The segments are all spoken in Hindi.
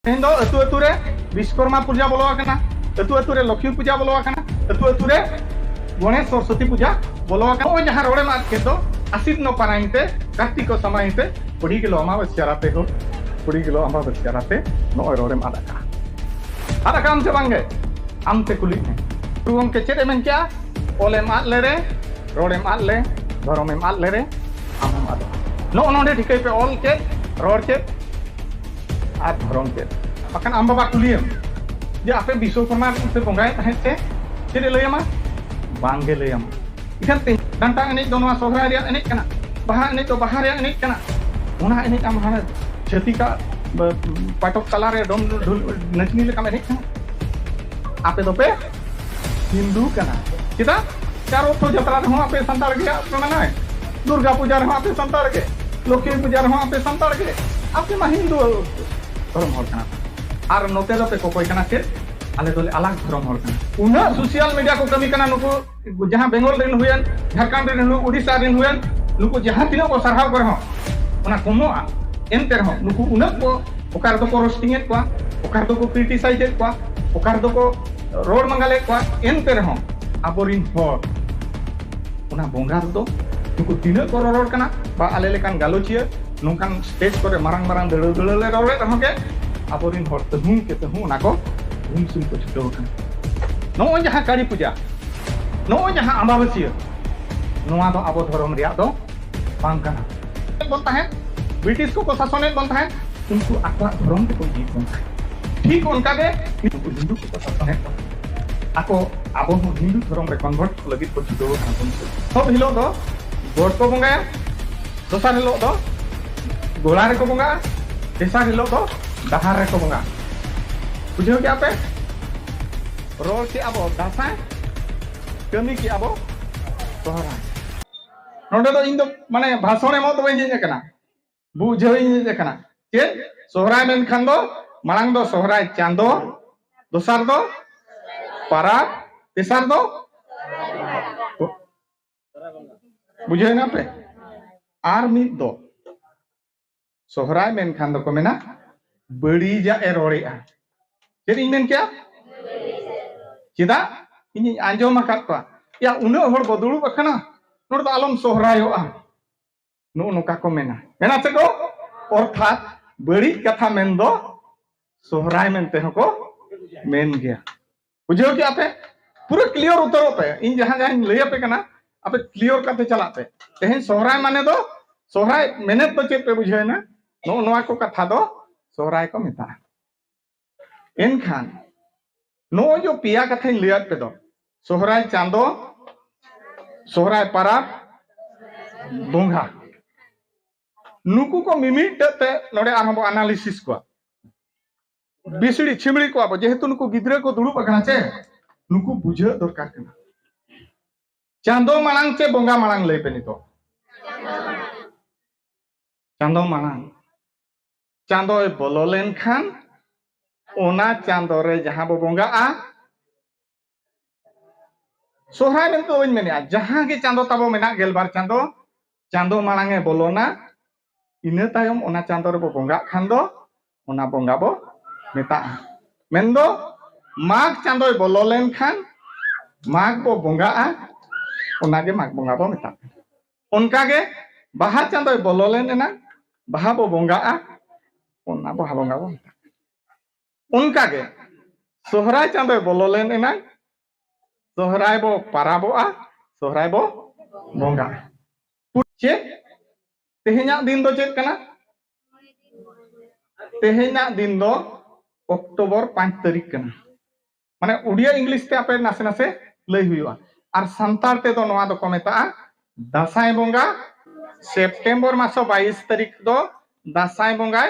ᱛᱮᱦᱮᱧ ᱫᱚ ᱟᱹᱛᱩ ᱟᱹᱛᱩ ᱨᱮ ᱵᱤᱥᱠᱚᱨᱢᱟ ᱯᱩᱡᱟ ᱵᱚᱞᱚ ᱟᱠᱟᱱᱟ, ᱟᱹᱛᱩ ᱟᱹᱛᱩ ᱨᱮ ᱞᱚᱠᱷᱢᱤ ᱯᱩᱡᱟ ᱵᱚᱞᱚ ᱟᱠᱟᱱᱟ, ᱟᱹᱛᱩ ᱟᱹᱛु ᱨᱮ गणेश सरस्वती पूजा बोलो नॉय जहाँ रोड़े मात के तो आसित नो पानाइते कार्तिक को समाइते 20 किलो अमावस्या राते हो 20 किलो अमावस्या राते नॉय रोड़े मात आदा काम से बांगे आम ते कुली में रुंग के चेरे में क्या ओले मात ले रे रोड़े मात ले घरों में मात ले रे आम मात नो नोडे ठिके पे ऑल के रोड के आ घरों के पकन आम बाबा कुलियम जे आपे विश्वकर्मा से बंगाई तहे से चेरे लय मा बांगे लयम इखान ते डांटा एनेज दो नवा सोहराय रिया एनेज कना बाहा एनेज तो बाहा रिया एनेज कना ओना एनेज आम हाना छती का पाटक तला रे डोम नचनी लेका एनेज कना आपे तो पे हिंदू कना चिता चारो तो जतरा रे हो आपे संतार के प्रणाय दुर्गा पूजा रे हो आपे संतार के लक्ष्मी पूजा रे हो आपे संतार के आपे मा हिंदू धर्म हर कना आर नोते दो पे कोई कना के आले दोले अलग धर्म हर कना उना सोशल मीडिया को कमी कना नुको जहां बेंगल रेन हुयन झारखंड रेन हुयन ओडिशा रेन हुयन नुको जहां तिना को सरहाव कर हो ओना कोनो एनते रहो नुको उना को ओकार दो को रोस्टिंग एत को ओकार दो को क्रिटिसाइज एत को ओकार दो को रोड मंगाले को एनते रहो आबोरिन हर ओना बोंगा दो नुको तिना को रोड कना बा आले लेकान गालोचिया नुकान स्टेज करे मारंग मारंग दड़ले रोले रहो के आबोरिन हर तहुम के तहु ओना को घुमसुम को छुटो कना नो जहां काली पूजा नो जहां अमावस्या नोआ दो आबो धर्म रिया दो बांग कना बोलता है ब्रिटिश को शासनेत बनता है उनको आकवा धर्म को जीत बनता है ठीक उनका के हिंदू को शासनेत आको आबो हिंदू धर्म रे कन्वर्ट लगित को छुटो कना सब हिलो दो गोड को बंगाया दोसार हिलो दो गोला रे को बंगा तेसार हिलो दो दहार रे को बंगा बुझो क्या पे रोल के आबो दासाय कमी की आबो सोहराय नोडे दो इन दो माने भाषण एमो तो बइन जे कना बुझोइन जे कना के सोहराय मेन खान दो मांग दो सोहराय चांदो दोसार दो पाराब तेसार दो बुझे ना पे आर मिद दो सोहराय मेन खान दो को मेना बड़ी जा ए रोड़ेआ चेद इन मेन क्या चिदा इन आंजोम आकात को या उन हर बदुड़ू बखना नोड़ दो आलम सोहरायोआ नो नोका को मेना से को अर्थात बड़ी कथा मेन दो सोहराय मेनते हो को मेन गया बुझो क्या पे पूरा क्लियर उतरो पे इन जहां जहां लय पे कना आपे क्लियर करते चलाते तेहन सोहराय माने दो सोहराय मेने तो चेत पे बुझे ना नो नोआ को कथा दो सोहराय को मेता एनखान नो जो पिया कथा लयत पे दो सोहराय चांदो सोहराय पाराब बोंगा नुकु को मिमिट ते नोडे आरंभ एनालिसिस को बिसड़ी छिमड़ी को अब जेहेतु नुकु गिद्रे को दुड़ुब अकना चे नुकु बुझे दरकार कना चांदो मांग चे बोंगा मांग लय पे नितो चांदो मांग चांदो बोलो लेन खान ओना चांदो रे जहां बो बोंगा आ सोहराय में तो इन मेना जहां के चांदो तबो मेना गेलबार चांदो चांदो मांगे बोलोना इने तायम ओना चांदो रे बो बोंगा खान दो ओना बोंगा बो मेता मेंदो माग चांदो बोलो लेन खान माग बो बोंगा आ ओना के माग बोंगा बो मेता उनका के बाहा चांदो बोलो लेन ना बाहा बो बोंगा आ ओना बाहा बोंगा बो मेता उनका के सोहराय चांदो बोलो लेन ना सोहराय बो पाराबो आ सोहराय बो बोंगा पुचे तेहेना दिन दो चेत कना तेहेना दिन दो अक्टोबर 5 तारीख कना माने उड़िया इंग्लिश ते आपे नासे नासे लय हुआ और संतार ते दो नोआ दो को मेता दासाय बोंगा सेप्टेम्बर मासो 22 तारीख दो दासाय बोंगा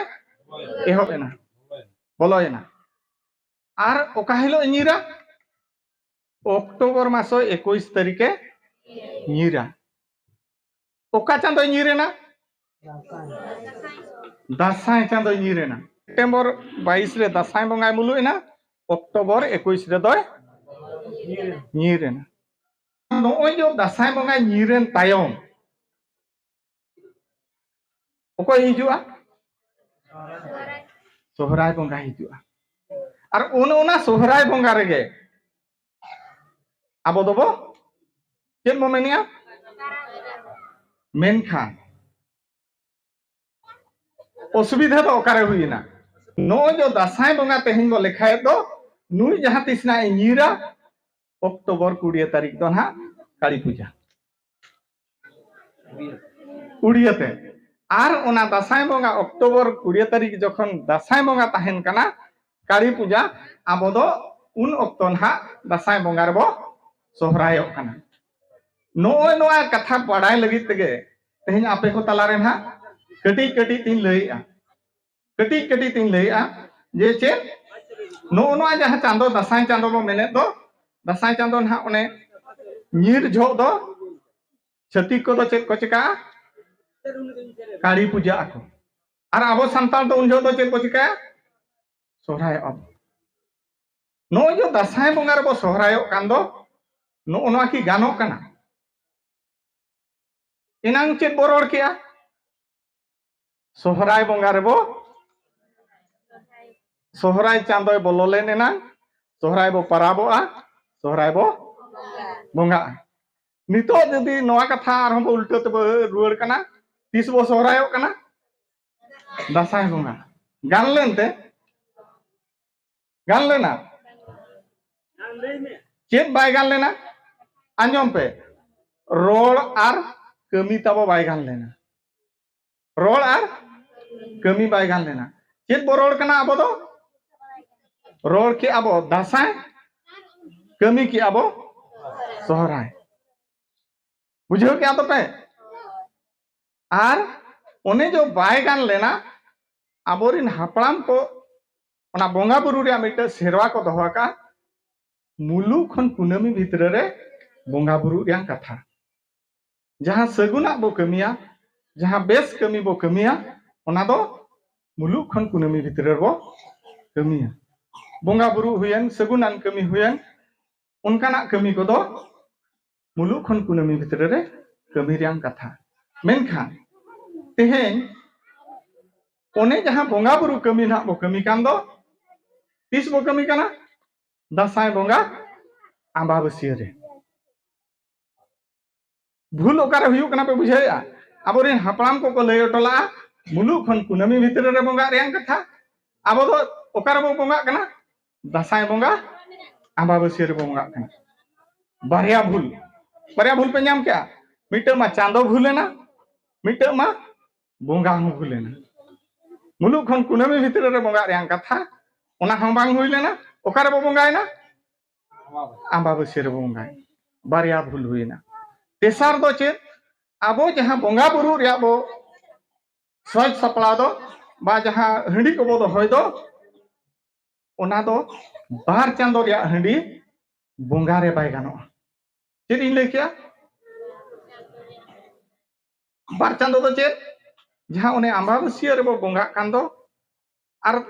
एहोबेना बोलोयना और ओका हिलो इनिरा अक्टोबर मासो 21 तारीखे नीरा ओका चांदो नीरेना दासाय चांदो नीरेना सेप्टेम्बर 22 रे दासाय बंगाय मुलुएना अक्टोबर 21 रे दोय नीरेना नोय जो दासाय बंगाय नीरेन तायम ओको हिजुआ सोहराय बंगा हिजुआ और उन सोहराय बंगा रेगे अब दबो चेद बो मेनिया मेनखान असुविधा तो ओकारे हुईना नो जो दासाय बंगा तेहिन बो लेखाय तो नुई जहां तिसना इंजीरा अक्टोबर 20 तारीख दो ना काली पूजा उड़ियाते आर ओना दासाय बंगा अक्टोबर 20 तारीख जखन दासाय बंगा ताहेन कना काली पूजा आबो दो उन अक्तो ना दासाय बंगा रबो सोहराय कना नोय नोआ कथा पढ़ाई लगी तेगे तेहिन आपे को तलारे ना कटी कटी तीन लइआ कटी कटी तीन लइआ जे चे नो नोआ जहां चांदो दासाय चांदो बो मेने दो दासाय चांदो ना ओने नीर झो दो छती को दो चेक को चिका काली पूजा आको और आबो संताल दो उन झो दो चेक को चिका सोहराय अब नो जो दासाय बंगा रबो सोहराय कान दो नो नोआ की गानो कना इनांग चेक बो रोड़ किया सोहराय बंगा रबो सोहराय चांदोय बोलो लेन एना सोहराय बो पराबोआ सोहराय बो बंगा नितो जदि नोआ कथा आरहम बो उल्टो तबो रुवाड़ कना तीस बो सोहरायो कना दासाय बंगा गान लेनते गान लेना चेद बाय गान लेना आंजम पे रोड़ आर कमी तबो बाय गान लेना रोड़ आर कमी बाय गान लेना चेद बो रोड़ कना आबो दो रोड़ के आबो दासाय कमी की आबो सोहराय बुझो क्या तो पे आर ओने जो बाय गान लेना आबोरिन हापड़ाम को ओना बोंगा बुरु रे मिटे सेरवा को दोहा का मुलु खन कुनामी भितर रे बोंगा बुरु रे कथा जहां सगुना बो कमिया जहां बेस कमी बो कमिया ओना दो मुलु खन कुनामी भितर बो कमिया बोंगा बुरु हुयन सगुनान कमी हुयन उनकाना कमी को दो मुलु खन कुनामी भितर रे कमी रे कथा मेनखान तेहेन ओने जहां बोंगा बुरु कमी ना बो कमी कान दो तीस बो कमी काना दासाय बोंगा आंबाबसिया रे भूल ओकारे हुयु कना पे बुझाया आबोरिन हापड़ाम को लय टोला मुलु खन कुनामी भितर रे बोंगा रे कथा आबो दो ओकारे बो बोंगा कना दासाय बोंगा आंबाबसिया रे बोंगा कना बारिया भूल पे नाम क्या मिटे मा चांदो भूलेना मिटे मा बोंगा हम भूलेना मुलु खन कुनामी भितर रे बोंगा रे कथा ओना हम बांग हुई लेना ओकारे बो बोंगायना आंबाबसिया रे बोंगाय बारिया भूल हुईना तेसार दो चेत आबो जहां बोंगा बुरु रे बो सज सपड़ा दो बा जहां हंडी को बो दो होय दो ओना दो बार चांदो रे हंडी बोंगा रे बाय गानो चेत इन लय किया बार चांदो दो चेत जहां ओने आंबाबसिया रे बो बोंगा कान दो आर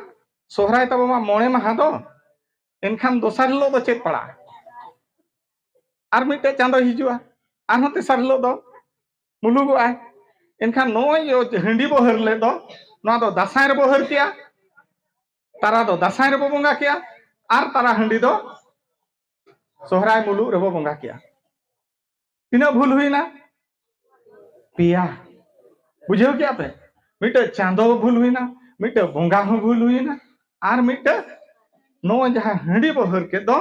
सोहराय तबो मा मोणे माहा दो एनखान दोसार हिलो दो चेत पड़ा आर मिटे चांदो हिजुआ आर तेसार हिलो दो मुलुगो आय एनखान नोय जो हंडी बो हर ले दो नोआ दो दासाय रे बो हर किया तारा दो दासाय रे बो बोंगा किया आर तारा हंडी दो सोहराय मुलुग रे बो बोंगा किया तिना भूल हुईना पिया बुझो क्या पे मिटे चांदो भूल हुईना मिटे बोंगा हो भूल हुईना आर मिटे नो जहां हंडी बो हर के दो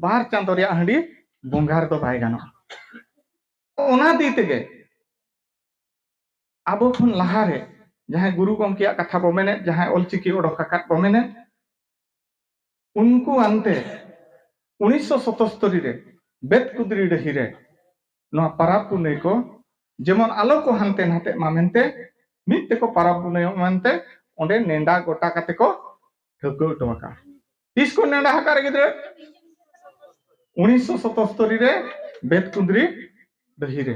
बार चांदो रे हंडी बोंगार दो बाय गानो ओना दी तेगे आबो खन लहारे जहां गुरु गमकिया कथा बो मेने जहां ऑलचिकी ओडक काकात बो मेने उनको अंते 1977 रे बेतकुदरी डही रे नो पाराब पुनई को जेमन आलो को हानते नाते मा मेनते मित ते को पाराब पुनई मानते ओंडे नेंडा गोटा काते को ठको टोका तीस को नेंडा हकार गिदरे 1977 रे बेतकुदरी डही रे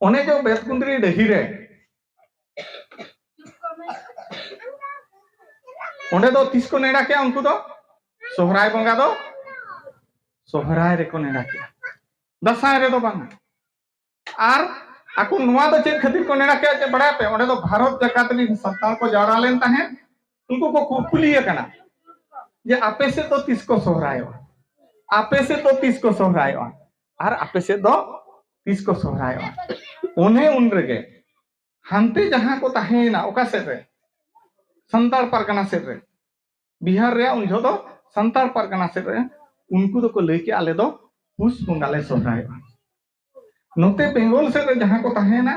ओने जो बेतकुंदरी डही रे ओंडे दो तीस को नेड़ा किया उनको दो सोहराय बंगा दो सोहराय रे को नेड़ा किया दासाय रे दो बांगा are aku nuwa do chet khatir ko nena ke je bada pe onde do bharat jakat ri santal ko jara len tahen उनको को कुली kana je ape se to 30 ko sohrayo ape se to 30 ko sohrayo ar ape se do 30 ko sohrayo one un rege hante jahan ko tahena oka se re santal pargana se re Bihar रे उन जो संताल परगना से उनको तो को लेके आले दो पुष बंगाले सोहराय नोते बेंगल से जहां को तहेना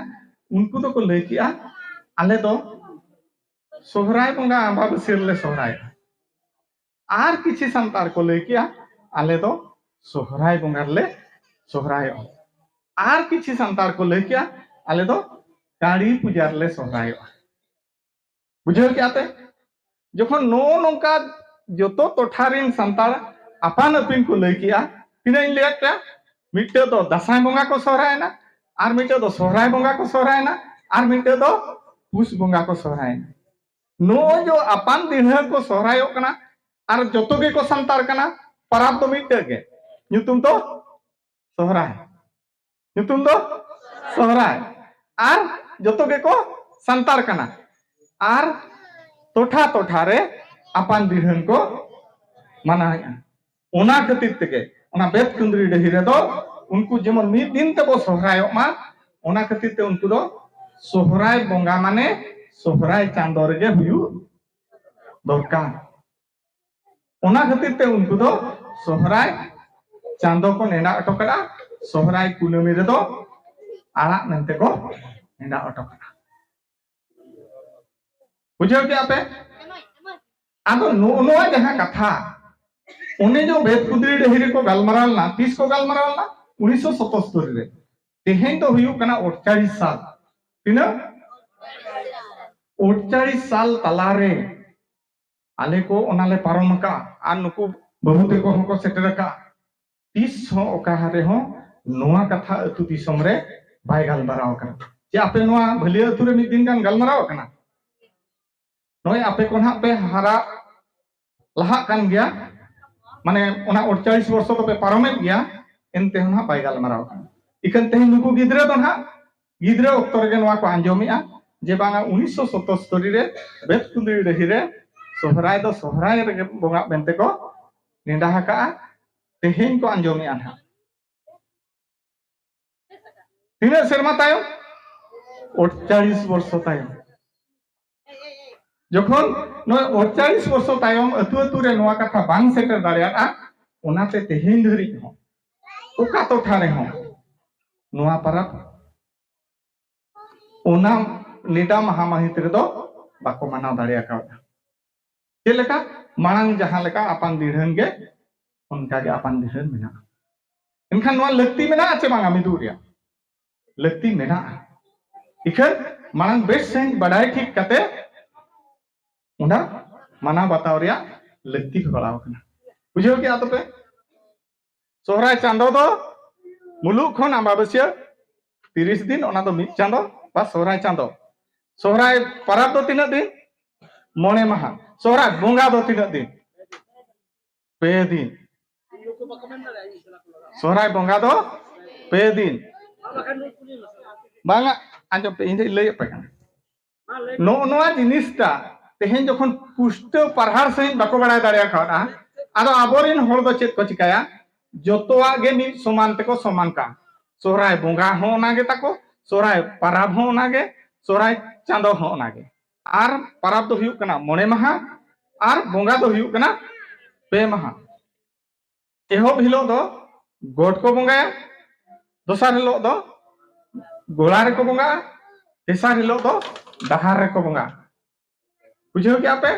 उनको तो को लेके आले दो सोहराय बंगा अंबा सिरले सोहराय आर किछि संताल को लेके आले दो सोहराय बंगाले सोहराय आर किछि संताल को लेके आले दो काड़ी पूजारले सोहराय बुझो क्या आते जखन नो नोंका जोतो टोठारिन संताल आपान अपिन को लई किया तिना इन लेया क्या मिटे दो दसाई बंगा को सोहरायना आर मिटे दो सोहराय बंगा को सोहरायना आर मिटे दो पुष बंगा को सोहरायना नो जो आपान दिन को सोहरायो कना आर जोतो के को संताल कना पराब तो मिटे के ᱧᱩᱛᱩᱢ तो सोहराय ᱧᱩᱛᱩᱢ तो सोहराय आर जोतो के को संताल कना आर टोठा टोठा रे आपान दिहन को मनाया ओना खातिर तेगे ओना बेत कुंदरी डही रे दो उनको जेमन मिद दिन ते बो सोहरायो मा ओना खातिर ते उनको दो सोहराय बंगा माने सोहराय चांदो रे हुयु दरकार ओना खातिर ते उनको दो सोहराय चांदो को नेडा अटकड़ा सोहराय कुनमी रे दो आड़ा नंते को नेडा अटकड़ा बुझो क्या पे आदो नोआ जहां कथा उन्हें जो बेद कुदरी डहिरे को गलमराल ना 30 को गलमराल ना 1977 रे तेहेन तो हुयु कना 48 साल तिना 48 साल तलारे आले को ओनाले पारमका आ नुकु बहुते को हमको सेटरका 30 हो ओका हरे हो नोआ कथा अतु दिसम रे बाय गलमराव कना जे आपे नोआ भलिया अतु रे मिद दिन गान गलमराव कना नोय आपे को ना पे हारा लहा कान गया माने ओना 48 वर्ष तो पे पारमे गया एनते ना बाय गलमराव कान इकन ते नुकु गिद्रे तो ना गिद्रे ओक्तो रे नोआ को आंजोमिया जे बांगा 1977 रे बेत कुंदरी डही रे सोहराय दो सोहराय रे बोंगा बेनते को नेडा हका तेहेन को आंजोमिया ना तिने शर्मा तायो 48 वर्ष तायो जखन 48 वर्ष तायम अतु अतु रे नोआ कथा बांग सेटर दाड़िया ओनाते तेहेन धरि हो ओका टोठा रे हो नोआ परब ओना निदा महामाहित रे दो बाको मानाव दाड़िया का जे लेका मांग जहां लेका अपन दिढ़न गे उनका गे अपन दिढ़न मेना इनखान नोआ लक्ति मेना आचे बांगा मिदुरिया लक्ति मेना इखन मांग बेस सेन बडाय ठीक कते उना माना बताव रिया लक्ति बड़ाव कना बुझो क्या तो पे सोहराय चांदो दो मुलुक खन अमाबस्या 30 दिन ओना दो मिद चांदो बा सोहराय चांदो सोहराय परब दो तीन दिन मोणे महा सोहराय बोंगा दो तीन दिन पे दिन सोहराय बोंगा दो पे दिन बांगा आंजो पे इंदे लय पे नो नोआ जिनिसटा तेहेन जखन पुष्ट पढ़ार सहित बाको बड़ाय दाड़िया खाना आदो आबोरिन होड़ दो चेत को चिकाया जोतोआ गे मिद समान तेको समान का सोहराय बोंगा हो नागे ताको सोहराय परब हो नागे सोहराय चांदो हो नागे आर परब दो हुयु कना मोणे महा आर बोंगा दो हुयु कना पे महा एहोब हिलो दो गोट को बोंगाया दोसार हिलो दो गोला रे को बोंगा तेसार हिलो दो दहार रे को बोंगा बुझो क्या पे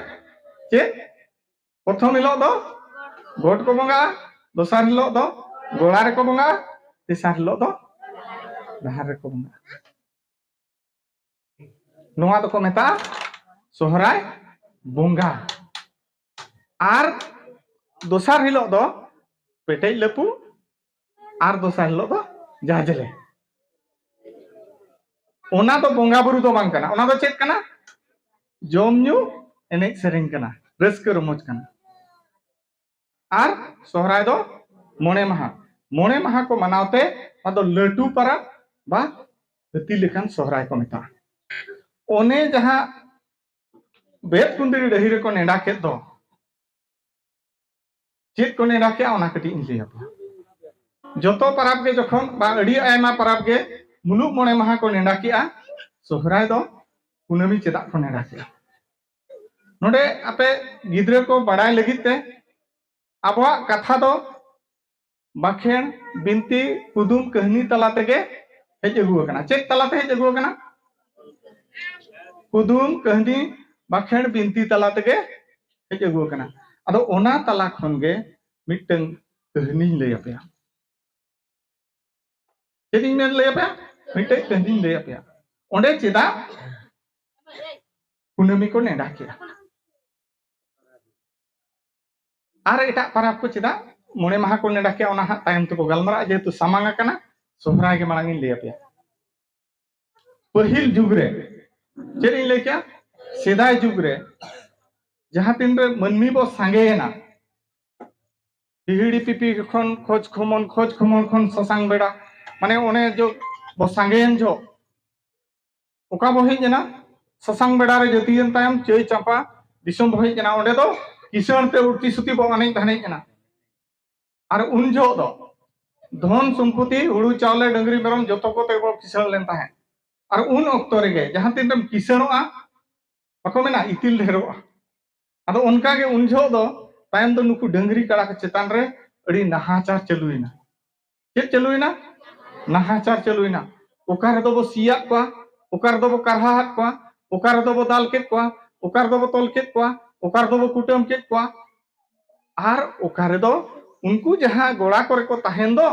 चे प्रथम हिलो दो गोट को बोंगा दोसार हिलो दो गोला रे को बोंगा तेसार हिलो दो दहार रे को बोंगा नोआ दो को मेता सोहराय बोंगा आर दोसार हिलो दो पेटे लपु आर दोसार हिलो दो जाजले ओना तो बोंगा बुरु दो बांग कना ओना दो चेक कना जोमन्यू एने सेरेंग कना रस्क रमोज कना आर सोहराय दो मोणे महा को मनावते अदो लटू परब बा हती लेखान सोहराय को मेता ओने जहां बेत कुंदरी डही रे को नेडा के दो चेत को नेडा के ओना कटी इन लिया जोतो परब के जखन बा अड़ी आयमा परब के मुलुक मोणे महा को नेडा के सोहराय दो कुनामी चेदा को नेडा के नोडे आपे गिद्रे को बड़ाय लगिते आबवा कथा दो बाखेन बिनती कुदुम कहनी तलाते के हेज अगु कना चेक तलाते हेज अगु कना कुदुम कहनी बाखेन बिनती तलाते के हेज अगु कना अदो ओना तला खन गे मिटन कहनी लय आपया चेदिन मेन लय आपया मिटे कहनी लय आपया ओंडे चेदा कुनामी को नेडा किया आर एटा परब को चेदा मोणे महा को नेडा के ओना टाइम तो गलमरा जेतु सामांग कना सोहराय के मांगिन ले पे पहिल जुग रे चेद इन लेके सेदाय जुग रे जहां तीन रे मनमी बो सांगेना पिहिड़ी पिपी खन खोज खमन खन ससांग बेड़ा माने ओने जो बो सांगेन जो ओका बो हे जना ससांग बेड़ा रे जतियन तायम चई चापा दिसम बो हे जना ओंडे दो किसान पे उठी सुती बो आने थाने जना और उन जो दो धन सम्पत्ति हुड़ू चावले डंगरी मेरम जो को ते बो किसान लेन ताहे और उन ऑक्टो रे जहां तीन रम किसानोआ बाको मेना इतिल ढेरोआ अदो उनका के उन जो दो तायम दो नुकु डंगरी कड़ा के चेतान रे अड़ी नहाचार चलुइना चेक चलुइना नहाचार चलुइना ओकार दो बो सिया को ओकार दो बो करहा को ओकार दो बो दाल केत को ओकार दो बो तोल केत को ओकार दो बो कुटम केत को आर ओकार दो उनको जहां गोड़ा करे को ताहेन दो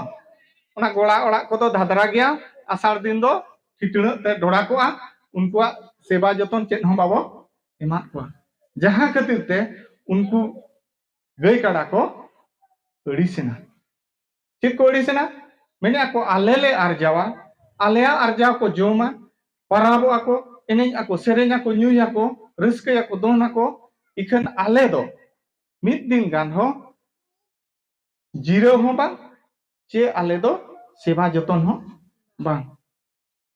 ओना गोड़ा ओड़ा को दो धादरा गया आषाढ़ दिन दो ठिटण ते डोड़ा को उनको सेवा जतन चेत हम बाबो एमा को जहां खातिर ते उनको गई कड़ा को अड़ीसेना चेक को अड़ीसेना मेने को आलेले आरजावा आलेया आरजाव को जोमा पराबो को एने को सेरेना को न्यूया को रस्कया को दोना को इखन आले दो मिद दिन गान हो जीरो हो बा चे आले दो सेवा जतन हो बा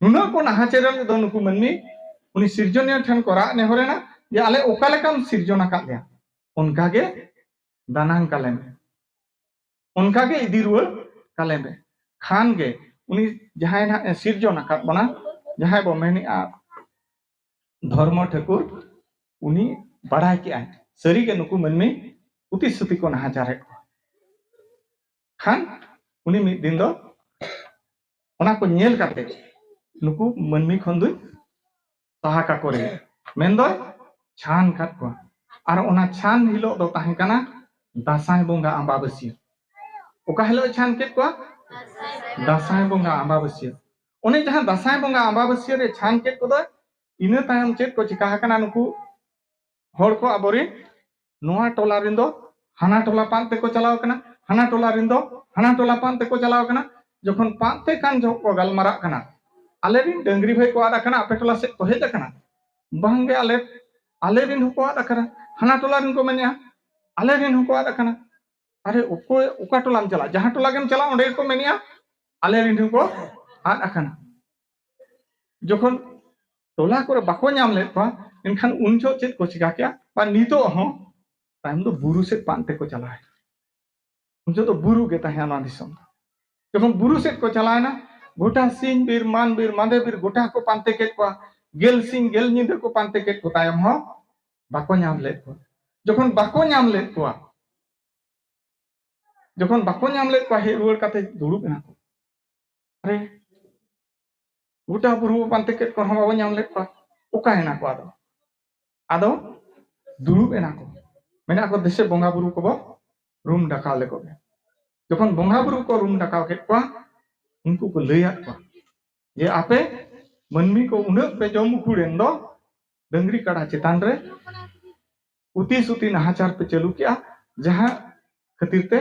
नुना को नाहाचेरल दो नुकु मनमी उनी सिरजनिया ठन कोरा ने होरेना जे आले ओका लेकाम सिरजना का गया उनका के दानांग कालेम उनका के इदी रुआ कालेम खान के उनी जहां ना सिरजना का बना जहां बो मेनी आ धर्म ठाकुर उनी बड़ाई के आए सरी के नुकु मनमी उती सुती को नाहाचारे खान उनी मिद दिन दो ओना को नेल काते नुकु मनमी खन दुई सहा का कोरे मेन दो छान काट को आर ओना छान हिलो दो ताहे काना दासाय बोंगा आंबाबसी ओका हिलो छान केत को दासाय बोंगा आंबाबसी ओने जहां दासाय बोंगा आंबाबसी रे छान केत को दो इना तायम चेत को चिका हकना नुकु होड़ को आबोरे नोआ टोला रिन दो हाना टोला पांते को चलाव कना हाना टोला रिन दो हाना टोला पांते को चलाव कना जखन पांते कान जो को गलमारा कना आले रिन डंगरी भाई को आदा कना आपे टोला से को हेज कना बांगे आले रिन को आदा कना हाना टोला रिन को मेनिया आले रिन को आदा कना अरे उको उका टोलाम चला जहां टोला गेम चला ओंडे को मेनिया आले रिन को आदा कना जखन टोला को बाको नाम ले पा इनखान उन जो चेत को चिका क्या पा नीतो हो टाइम दो बुरु से पांते को चला है उन जो तो बुरु के ताहे ना दिसम जखन बुरु से को चला है ना गोटा सिंह बीर मांदे बीर गोटा को पांते के को गेल सिंह गेल निंदे को पांते के को तायम हो बाको नाम ले को जखन बाको नाम ले को हे रुवर काते दुड़ुब ना को अरे गोटा बुरु पांते के को हम बाबो नाम ले को ओका हेना को आदो दुड़ुब एना को मेना को देशे बोंगा बुरु को बो रूम डाकाव ले को जखन बोंगा बुरु को रूम डाकाव के को उनको को लैयात को जे आपे मनमी को उन पे जम खुड़ेन दो डंगरी कड़ा चेतान रे उती सुती नाहाचार पे चलू किया जहां खातिर ते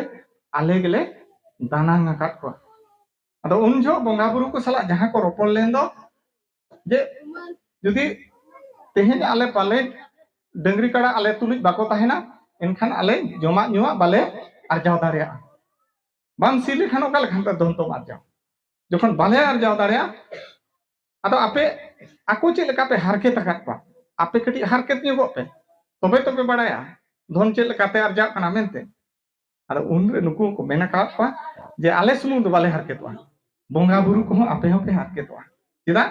आले गेले दानांग काट को अदो उन जो बोंगा बुरु को सला जहां को रोपण लेन दो जे जदी तेहेन आले पाले डंगरी कड़ा आले तुलिज बाको ताहेना एनखान आले जमा नुआ बाले आरजाव दारिया बाम सिले खान ओका लेखान ते दंतो आरजाव जखन बाले आरजाव दारिया Ado ape aku cek leka pe harket akat pa. Ape keti harket nyogok pe. Tobe badaya. Dhon cek leka te arjak kana mente. Ado unre nuku ko mena kat pa je ale sumung do bale harketwa. Bonga buru ko ape ho pe harketwa. Tidak?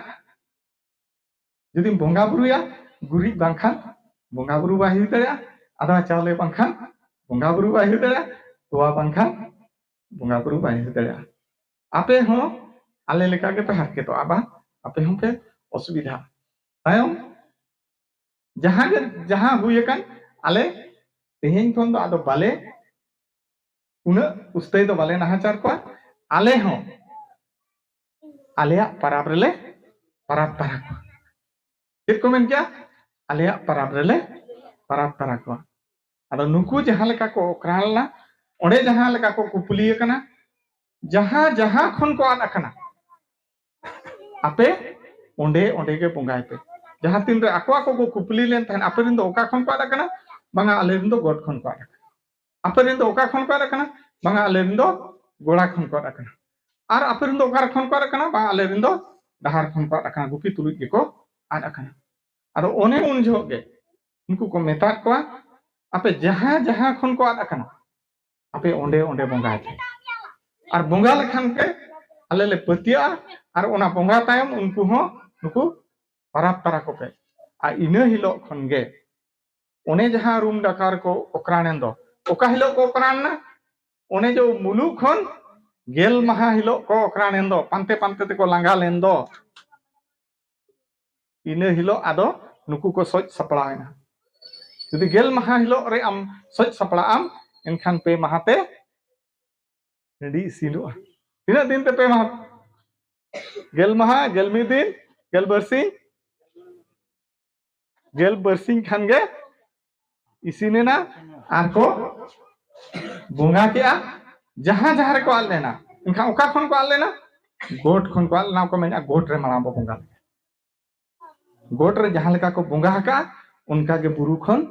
Jadi bonga buru ya guri bangkhan bonga buru bahi daya. Ada chawle bangkhan bonga buru bahi daya. Tua bangkhan bonga buru bahi daya. Ape ho ale leka ke pe harketwa aba ape ho pe असुविधा तायम जहां हुए kan ale तेहेन खन दो आदो बाले उना उस्ते दो बाले नाहाचार को ale हो आलेया paraब रेले paraब para को चेत को मेन क्या आलेया paraब रेले paraब para को आदो नुकु जहां लेका को ओकरालना ओंडे जहां लेका को कुपलिय कना जहां खन को आना कना आपे ओंडे के बोंगाय पे जहां तीन रे आको को कुपली लेन तहन आपे रिन दो ओका खन को आदा कना बांगा आले रिन दो गोड खन को आदा आपे रिन दो ओका खन को आदा कना बांगा आले रिन दो गोड़ा खन को आदा कना आर आपे रिन दो ओका खन को आदा कना बांगा आले रिन दो डहार खन को आदा कना गुपी तुलुज गे को आदा कना आदो ओने उन जो गे उनको को मेता को आपे जहां खन को आदा कना आपे ओंडे बोंगाय पे आर बोंगा लेखान के आले ले पतिया आर ओना बोंगा तायम उनको हो नुकु paraब para को पे आ इना हिलो खनगे ओने जहां रूम डाकार को ओकरानेन दो ओका हिलो को ओकरानना ओने जो मुलु खन गेल महा हिलो को ओकरानेन दो पांते ते को लांगा लेन दो इना हिलो आदो नुकु को सोच सपड़ायना यदि गेल महा हिलो रे आम सोच सपड़ा आम एनखान पे महाते रेडी सिनो तीना दिन ते पे महा गेल महा गेल मी दिन गेल बरसिंग खान गे इसिनेना आर को बोंगा के आ जहां रे को आल लेना इनखा ओका खन को आल लेना गोट खन को आल ना को मेना गोट रे माला बोंगा गोट रे जहां लेका को बोंगा का उनका के बुरु खन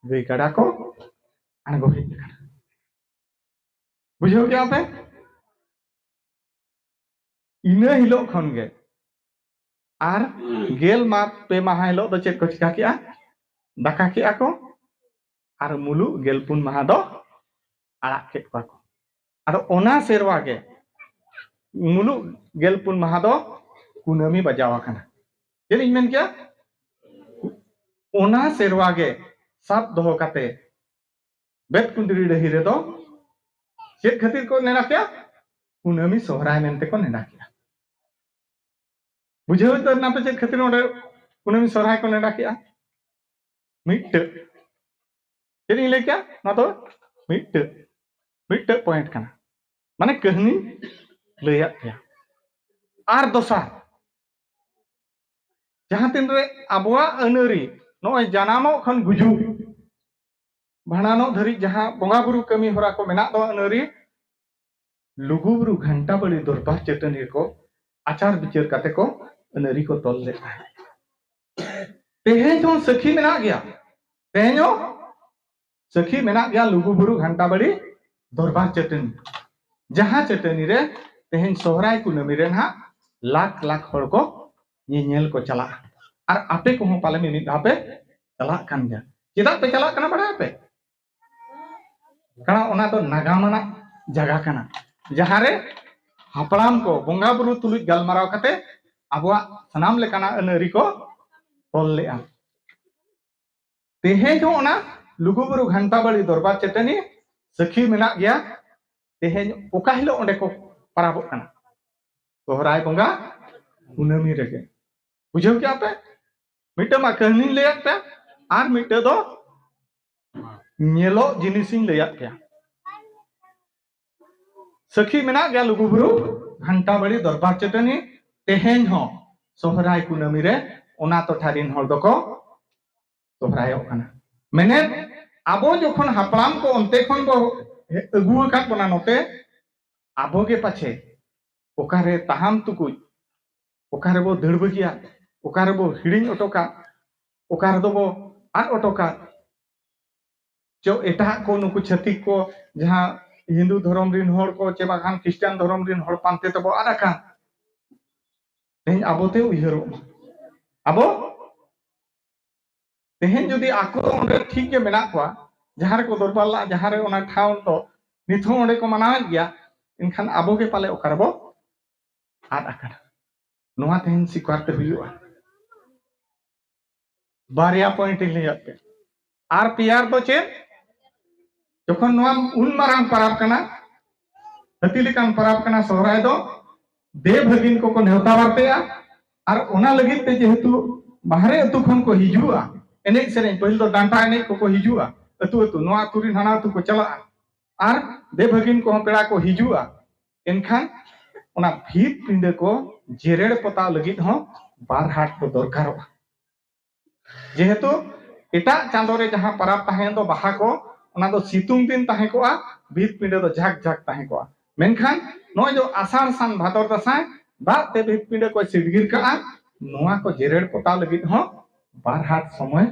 गई कड़ा को अणगो हेज लेना बुझो क्या पे इना हिलो खन गे आर गेल मा पे माहा हिलो दो चेक को चिका किया दाका किया को आर मुलु गेलपुन माहा दो आड़ा के को आरो ओना सेरवा गे मुलु गेलपुन माहा दो कुनामी बजावा कना जेन इन मेन क्या ओना सेरवा गे साब दोहो काते बेत कुंदरी रही रे दो चेक खातिर को नेना क्या कुनामी सोहराय मेनते को नेना किया बुझे तो ना पे चेक खातिर ओडे कुनामी सोहराय को नेना किया मिट चेक ले क्या ना तो मिट पॉइंट कना माने कहानी लैया गया आर दोसा जहां तीन रे आबवा अनरी नय जानामो खन गुजु भाणानो धरी जहां बोंगा बुरु कमी होरा को मेना दो अनरी लुगुबुरु घंटा बड़ी दरबार चटनी को आचार विचार काते को अनरी को तोल ले तेहे जो सखी मेना गया तेहेनो सखी मेना गया लुगुबुरु घंटा बड़ी दरबार चटनी जहां चटनी रे तेहेन सोहराय कुनामी रे ना लाख हर को ये नेल को चला और आपे को हो पाले मिनिट आपे चला कान गया चेदा पे चला कना बड़ा पे कना ओना तो नागामना जगह कना जहां रे हापड़ाम को बोंगा बुरु तुलुज गलमाराव कते आबवा सनाम लेकाना अनरी को तोल लेआ तेहे जो ओना लुगुबुरु घंटा बड़ी दरबार चटनी सखी मेना गया तेहे ओका हिलो ओंडे को parabo kana सोहराय बोंगा कुनामी रेगे बुझो क्या पे मिटे मा कहनी लेया पे आर मिटे दो नेलो जिनिसिन लेया पे सखी मेना गया लुगुबुरु घंटा बड़ी दरबार चटनी तेहेन हो सोहराय कुनामी रे ओना तो ठारिन हर दको सोहरायो kana मेने आबो जोखन हापड़ाम को अंते खन को अगु अकात बना नोते आबो के पाछे ओकारे ताहाम तुकुज ओकारे बो दड़बगिया ओकारे बो हिडिंग ओटोका ओकारे दो बो आद ओटोका जो एटा को नुकु छतिक को जहां हिंदू धर्म रिन हर को चे बागान क्रिश्चियन धर्म रिन हर पांते तो बो आदाका तेहन आबोते उयहरोग आबो तेहन जुदी आको ओंडे ठीक के मेना कोआ जहां रे को दरबार ला जहां रे ओना ठाव तो निथो ओंडे को मनावेद गया इनखान आबो के पाले ओकारबो आद आकana नोआ तेहन सिकारते हुआ बारिया पॉइंट लिया पे आर पियार तो चे जखन नोआ उन मारांग पराब कना हती लेकान पराब कना सोहराय दो दे भगिन को नेवता बारतेया और ओना लगित ते जेहेतु बाहरे अतु खन को हिजुआ एने सेरे पहिल दो डांटा एने को हिजुआ अतु अतु नोआ तुरी हाना अतु को चला और दे भगिन को पेड़ा को हिजुआ एनखान ओना भीत पिंडे को जेरेड़ पता लगित हो बार हाट को दरकारों जेहेतु एटा चांदो रे जहां पराब ताहें दो बाहा को ओना दो सितुंग दिन ताहें को भीत पिंडे दो झाक झाक ताहें को मेनखान नो जो आषाढ़ सान भादर दसाय दाग ते भीत पिंडे को सिडगिर का नोआ को जेरेड़ पता लगित हो बार हाट समय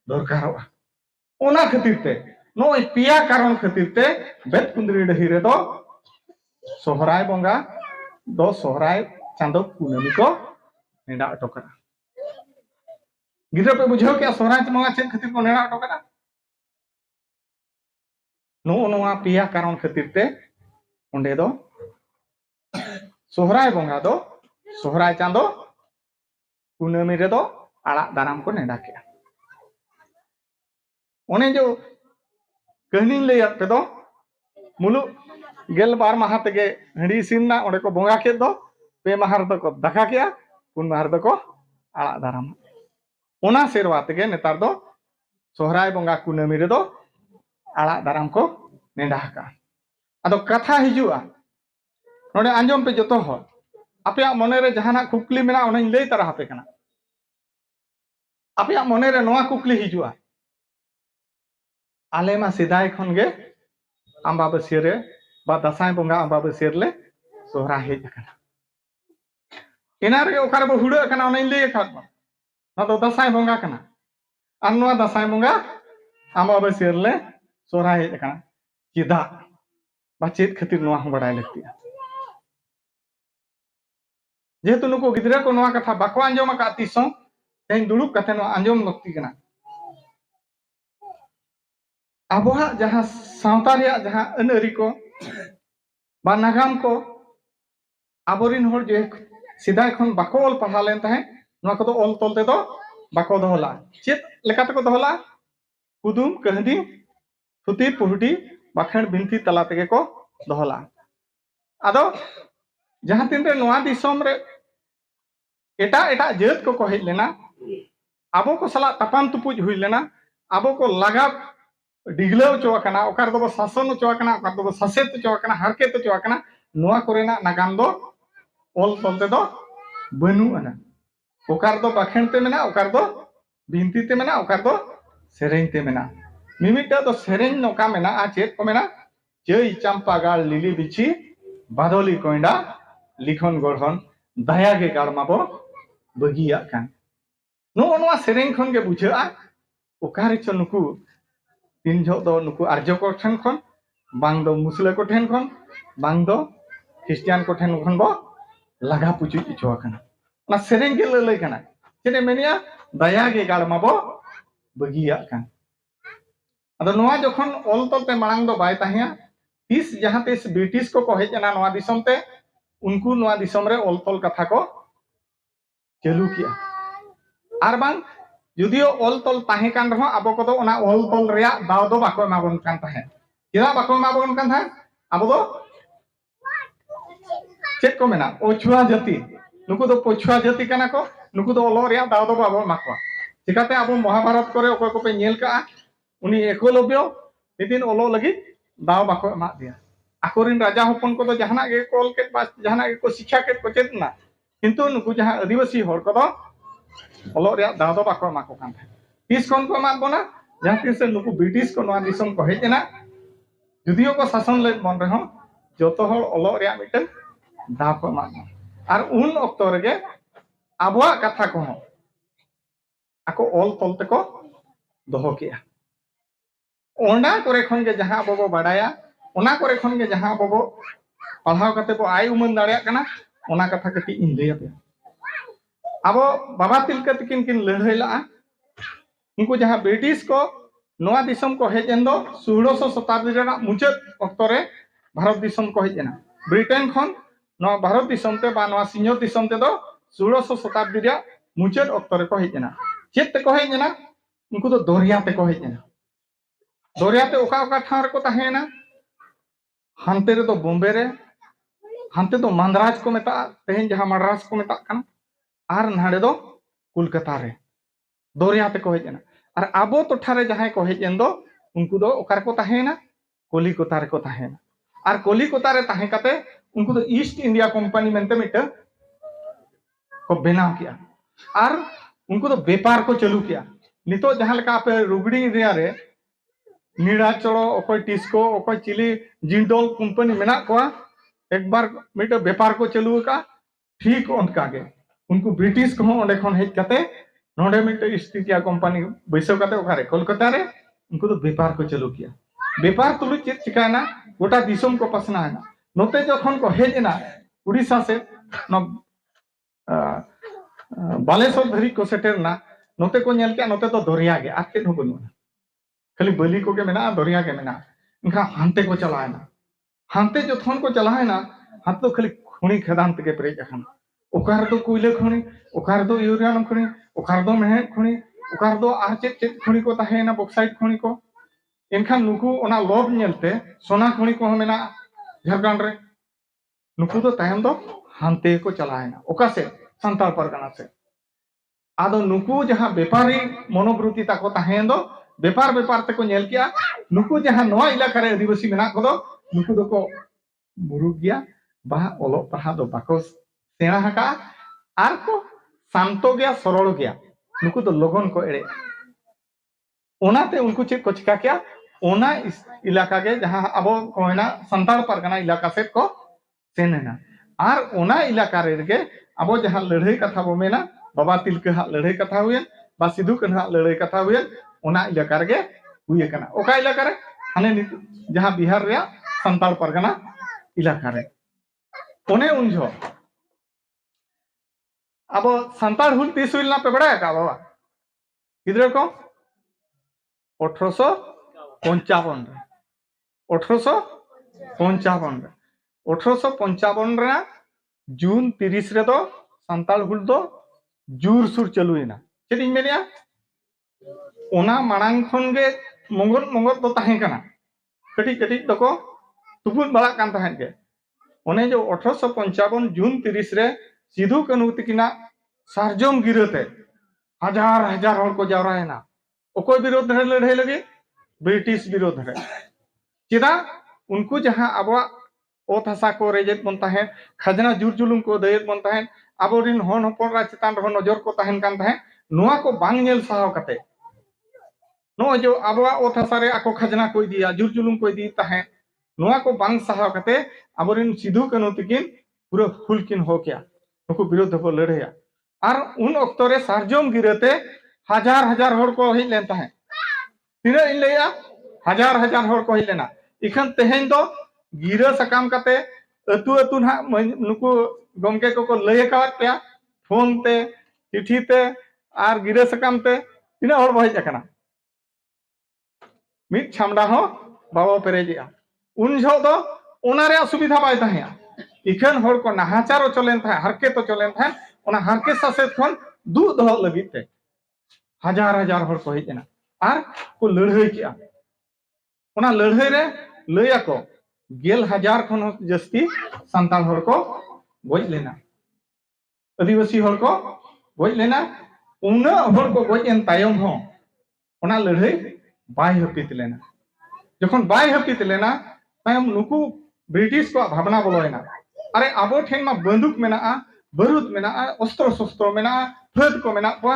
दरकारों ओना खातिर ते नो पिया कारण खातिर ते बेत कुंदरी डही रे दो सोहराय बंगा दो सोहराय चांदो कुनामी को नेडा अटोकरा गिद्रा पे बुझो क्या सोहराय बंगा चेक खातिर को नेडा अटोकरा नो नोआ पिया कारण खातिर ते ओंडे दो सोहराय बंगा दो सोहराय चांदो कुनामी रे दो आड़ा दाराम को नेडा के ओने जो कहनी ले पे दो मुलु गेल बार माह तेगे हड़ी सिनना ओंडे को बंगा के दो पे माह रे को दाका के पुन माह रे को आड़ा दाराम ओना सेरवा तेगे नेतार दो सोहराय बंगा कुनामी रे दो आड़ा दाराम को नेडा का अदो कथा हिजुआ नोडे आंजम पे जतो हो आपया मने रे जहाना कुकली मेना ओना लई तरा हापे कना आपया मने रे नोआ कुकली हिजुआ आले मा सिदाय खन गे आंबाबसिया रे बा दसाय बंगा आंबाबसिया रे सोहरा हेज कना एना रे ओकार बो हुड़ा कना ओना लई खात ना तो दसाय बंगा कना आर नोआ दसाय बंगा आंबाबसिया रे सोहरा हेज कना चिदा बा चेत खातिर नोआ हम बड़ाय लगतिया जेहेतु नुको गिद्रा को नोआ कथा बाको आंजम का तिसो तेन दुड़ुब कथे नोआ आंजम लक्ति कना आबोहा जहां सावता रिया जहां अनअरी को बा नागाम को आबोरिन होर जे सिदाय खन बाको ऑल पढ़ा लेन ताहे नोआ को ऑल तोलते दो बाको दोहला चेत लेकाते को दोहला कुदुम कहदी थुती पुहडी बाखण बिनती तला तेगे को दोहला आदो जहां तीन रे नोआ दिसोम रे एटा एटा जेत को हेज लेना आबो को सला तपान तुपुज हुई लेना आबो को लगा डिगलाव चोकना ओकार दो शासन चोकना ओकार दो ससेत चोकना हरकेत चोकना नोआ कोरेना नागाम दो ऑल तलते दो बनु अना ओकार दो बाखेनते मेना ओकार दो बिनती ते मेना ओकार दो सेरेंते मेना मिमिटा दो सेरें नोका मेना आ चेत को मेना जय चंपा गाल लिली बिछी बादोली कोइंडा लिखन गढ़न दया के गाड़माबो बगिया कान नो नोआ सेरें खन गे बुझा ओकारे चो नुकु तीन झो दो नुकु आर्य को ठेन खन बांग दो मुसले को ठेन खन बांग दो क्रिश्चियन को ठेन खन बो लगा पुचु इचो काना ना सेरें गे लले काना चेने मेनिया दया गे गाड़माबो बगिया कान अदो नोआ जखन ऑल तलते मांग दो बाय ताहिया तीस जहां तीस ब्रिटिश को हेजना नोआ दिसम ते उनको नोआ दिसम रे ऑल तल कथा को चालू किया आर बांग जुदियो ऑल तल ताहे कान रहो आबो को दो ओना ऑल तल रिया दाव दो बाको माबन कान ताहे किरा बाको माबन कान था आबो दो चेक को मेना ओछुआ जाति नुको दो पोछुआ जाति काना को नुको दो ऑल रिया दाव दो बाबो माको चिकाते आबो महाभारत करे ओको को पे नेल का उनी एकलव्य निदिन ओलो लगी दाव बाको एमा दिया आकोरिन राजा हपन को दो जहाना गे कॉल के पास जहाना गे को शिक्षा के को चेतना किंतु नुकु जहां आदिवासी होर को दो ओलो रिया दाव दो बाको एमा को कान था तीस कोन को एमा बोना जहां तीस नुकु ब्रिटिश को नोआ दिसम को हेजना जुदियो को शासन ले बन रहो जतो होर ओलो रिया मिटन दाव को एमा आर उन ऑक्टो रेगे आबोआ कथा को हो आको ऑल तलते को दोहो किया ओंडा करे खन के जहां बबो बाडाया ओना करे खन के जहां बबो पढ़ाव कते बो आय उमन दाड़िया कना ओना कथा कटी इन लैया पे अब बाबा तिलका तकिन किन लड़ाई ला उनको जहाँ ब्रिटिश को नवा दिसम को हेजन दो 1600 शताब्दी रे मुचाद अक्तो रे भारत दिसम को हेजना ब्रिटेन खन नवा भारत दिसम ते बा नवा सिंहर दिसम ते दो 1600 शताब्दी रे मुचाद अक्तो रे को हेजना चेत ते को हेजना उनको तो दरिया ते को हेजना दरिया ते ओका ओका ठाव रे को ताहेना हानते रे तो बॉम्बे रे हानते तो मंदराज को मेता तेहन जहाँ मद्रास को मेता कन आर नाडे दो कोलकाता रे दरिया ते को हेजना और आबो टोठारे जहां को हेजन दो उनको दो ओकार को ताहेना कलिकता रे को ताहेना और कलिकता रे ताहे काते उनको तो ईस्ट इंडिया कंपनी मेनते मिट को बनाव किया और उनको तो व्यापार को चालू किया नितो जहां लका पे रुगड़ी एरिया रे नीड़ाचड़ो ओकोय टिस्को ओकोय चिली जिंदल कंपनी मेना को एक बार मिट व्यापार को चालू का ठीक उनका गे उनको ब्रिटिश को ओंडे खन हेज काते नोडे मिट ईस्ट इंडिया कंपनी बैसव काते ओखारे कोलकाता रे उनको तो व्यापार को चालू किया व्यापार तुलु चेत चिकाना गोटा दिसम को पसनाना नोते जखन को हेजना उड़ीसा से न बालेश्वर धरी को सेटेरना नोते को नेल के नोते तो दरिया गे आके न बनु खाली बलि को के मेना दरिया के मेना इनका हांते को चलायना हांते जथन को चलायना हाथ तो खाली खुणी खदान तके प्रेज अखन ओकार दो कोयले खुणी ओकार दो यूरियम खुणी ओकार दो मेहे खुणी ओकार दो आर चेत खुणी को ताहेना बॉक्साइट खुणी को इनखान नुकु ओना लोभ नेलते सोना खुणी को मेना झारखंड रे नुकु तो तायम दो हांते को चलायना ओका से संताल परगना से आदो नुकु जहां व्यापारी मनोवृत्ति ताको ताहेन दो व्यापार व्यापार ते को नेल किया नुकु जहां नवा इलाका रे आदिवासी मेना को दो नुकु दो को मुरुग गया बा ओलो पहा दो बाको सेना हका आर को शांतो गया सरल गया नुकु तो लोगन को एड़े ओनाते उनको चेक को चिका किया ओना इस इलाका के जहां अब कोयना संताल परगना इलाका से को सेनेना आर ओना इलाका रे के अब जहां लड़ाई कथा बो मेना बाबा तिलका हा लड़ाई कथा हुए बा सिधु कन्हा लड़ाई कथा हुए ओना इलाका रे हुए कना ओका इलाका रे हाने जहां बिहार रे संताल परगना इलाका रे ओने उनजो अब संताल हुल तीस हुल ना पे बड़ा का बाबा किधर को 1855 रे जून 30 रे दो संताल हुल दो जोर सुर चलुएना चेद इन मेनिया ओना मांग खन गे मंगल मंगल तो ताहे कना कटी कटी दको तुपुन बड़ा कान ताहे के ओने जो 1855 जून 30 रे सिधु कान्हू तकिना सार्जम गिरते हजार हजार हर को जावरायना ओकोय विरोध रे लड़ाई लगे ब्रिटिश विरोध रे चेदा उनको जहां आबवा ओत हसा को रेजेत बन ताहे खजना जुर जुलुम को देत बन ताहे आबोरिन हन हपन रा चितान रह नजर को ताहेन कान ताहे नोआ को बांग नेल साहाव काते नो जो आबवा ओत हसा रे आको खजना को दिया जुर जुलुम को दी ताहे नोआ को बांग साहाव काते आबोरिन सिधु कान्हू तकिन पूरा हुलकिन हो गया उनको विरोध को लड़ाया और उन अक्तो रे सार्जम गिरते हजार हजार हर को ही लेन ताहे तिना इन लेया हजार हजार हर को ही लेना इखन तेहेन दो गिरा सकाम काते अतु अतु ना नुकु गमके को लय कावत पे फोन ते चिट्ठी ते आर गिरा सकाम ते तिना हर बहज अकना मिट छामडा हो बाबा पेरेजिया उन झो दो ओना रे सुविधा बाय ताहेया इखन हर को नाहाचार चलेन था हरके तो चलेन था ओना हरके सासेत खन दु दह लगिते हजार हजार हर को हेजना आर को लड़ाई किया ओना लड़ाई रे लया को 10,000 खन जस्ती संताल हर को गोज लेना आदिवासी हर को गोज लेना उना हर को गोज एन तायम हो ओना लड़ाई बाय हपित लेना जखन बाय हपित लेना तायम नुकु ब्रिटिश को भावना बोलोयना अरे आबो ठेन मा बंदूक मेना बारूद मेना अस्त्र शस्त्र मेना फद को मेना को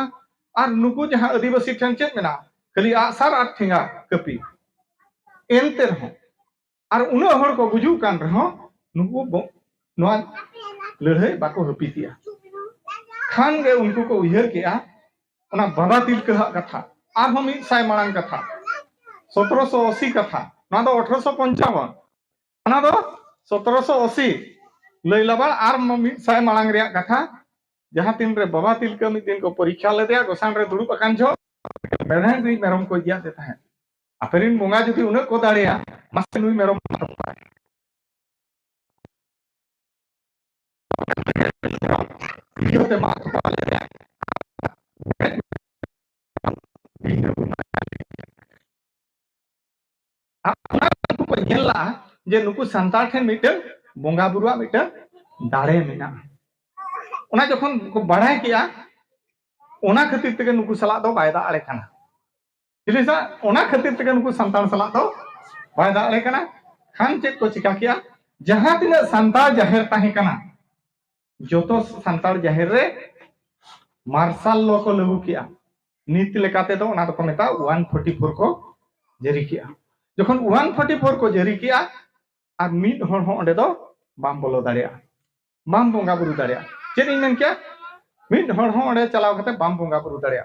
आर नुकु जहां आदिवासी ठेन चेत मेना खाली आसार आठ ठेंगा कपी एनते रहो आर उन हर को बुझु कान रहो नुकु नोआ लड़ाई बाको हपितिया खान गे उनको को उयहर केआ ओना बाबा तिलका कथा आर हम मिट साय मांग कथा 1780 कथा ना दो 1855 ना दो 1780 लैलाबा आर मिट साय मांग रे कथा जहाँ तीन रे बाबा तिलका मिद दिन को परीक्षा लेदे गोसान रे दुड़ुब अकान जो मेरहन री मेरम को इदिया देता है आपेरिन बोंगा जुदी उन्हें को दाड़िया मासे नुई मेरम वीडियो ते मा को येला जे नुकु संताल ठेन मिटन बोंगा बुरुआ मिटन दाड़े मेना ओना जखन को बाढ़ाय किया ओना खातिर तेगे नुकु सला दो बाय दाड़े काना जिलिसा ओना खातिर तेगे नुकु संताल सला दो बाय दाड़े काना खान चेक को चिका किया जहां तिना संताल जाहिर ताहे काना जोतो संताल जाहिर रे मार्शल लॉ को लागू किया नीति लेकाते दो ओना तो मेता 144 को जारी किया जखन 144 को जारी किया और मिड हर हो ओंडे दो बाम बोलो दाड़िया balm bhunga Buru दाड़िया check in main किया मिड हर हो ओंडे चलाव कते बाम बोंगा बुरु दाड़िया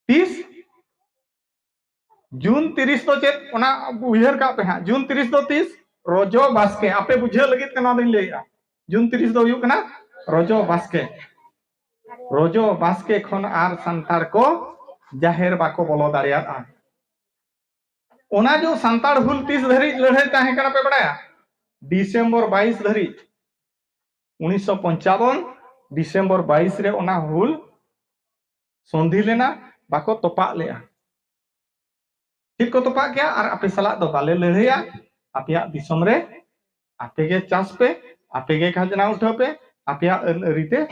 30 जून 30 तो चेक ओना उयहर का पे हां जून 30 तो 30 रोजो बास्के आपे बुझे लगित के ना दिन लेया जून 30 तो हुयु कना रोजो बास्के खन आर संतार को जाहिर बाको बोलो दाड़िया ओना जो संतार हुल 30 धरी लड़ाई ताहे कना पे बड़ाया डिसेंबर 22 धरी 1955 डिसेंबर 22 रे ओना हुल संधि लेना बाको तोपा लेया ठीक को तोपा गया और आपे सला दो बाले लड़ाइया आपिया दिसम रे आपे के चास पे आपे के खजना उठा पे आपिया अरिते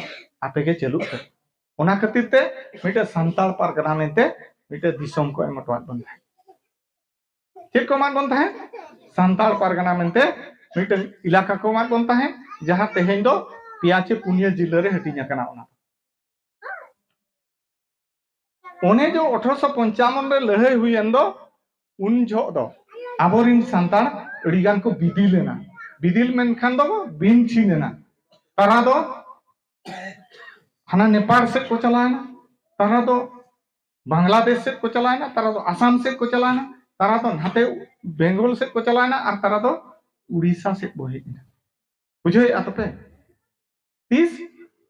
आपे के चलु पे ओना खातिर ते मिटे संताल परगना मेंते मिटे दिसम को एमटवात बन ठीक को मान बनता है संताल परगना मेंते मिटे इलाका को मान बनता है जहां तेहें दो पियाचे पुनिया जिले रे हटिया कना ओना ओने जो 1855 रे लड़ाई हुई एंदो उन जो दो आबोरिन संताल अड़ीगान को बिदिल मेनखान दो बिन छीनेना तारा दो हाना नेपाल से को चलाना तारा दो बांग्लादेश से को चलाना तारा दो आसाम से को चलाना तारा दो नाते बेंगल से को चलाना और तारा दो उड़ीसा से बोहेना बुझे आतपे 30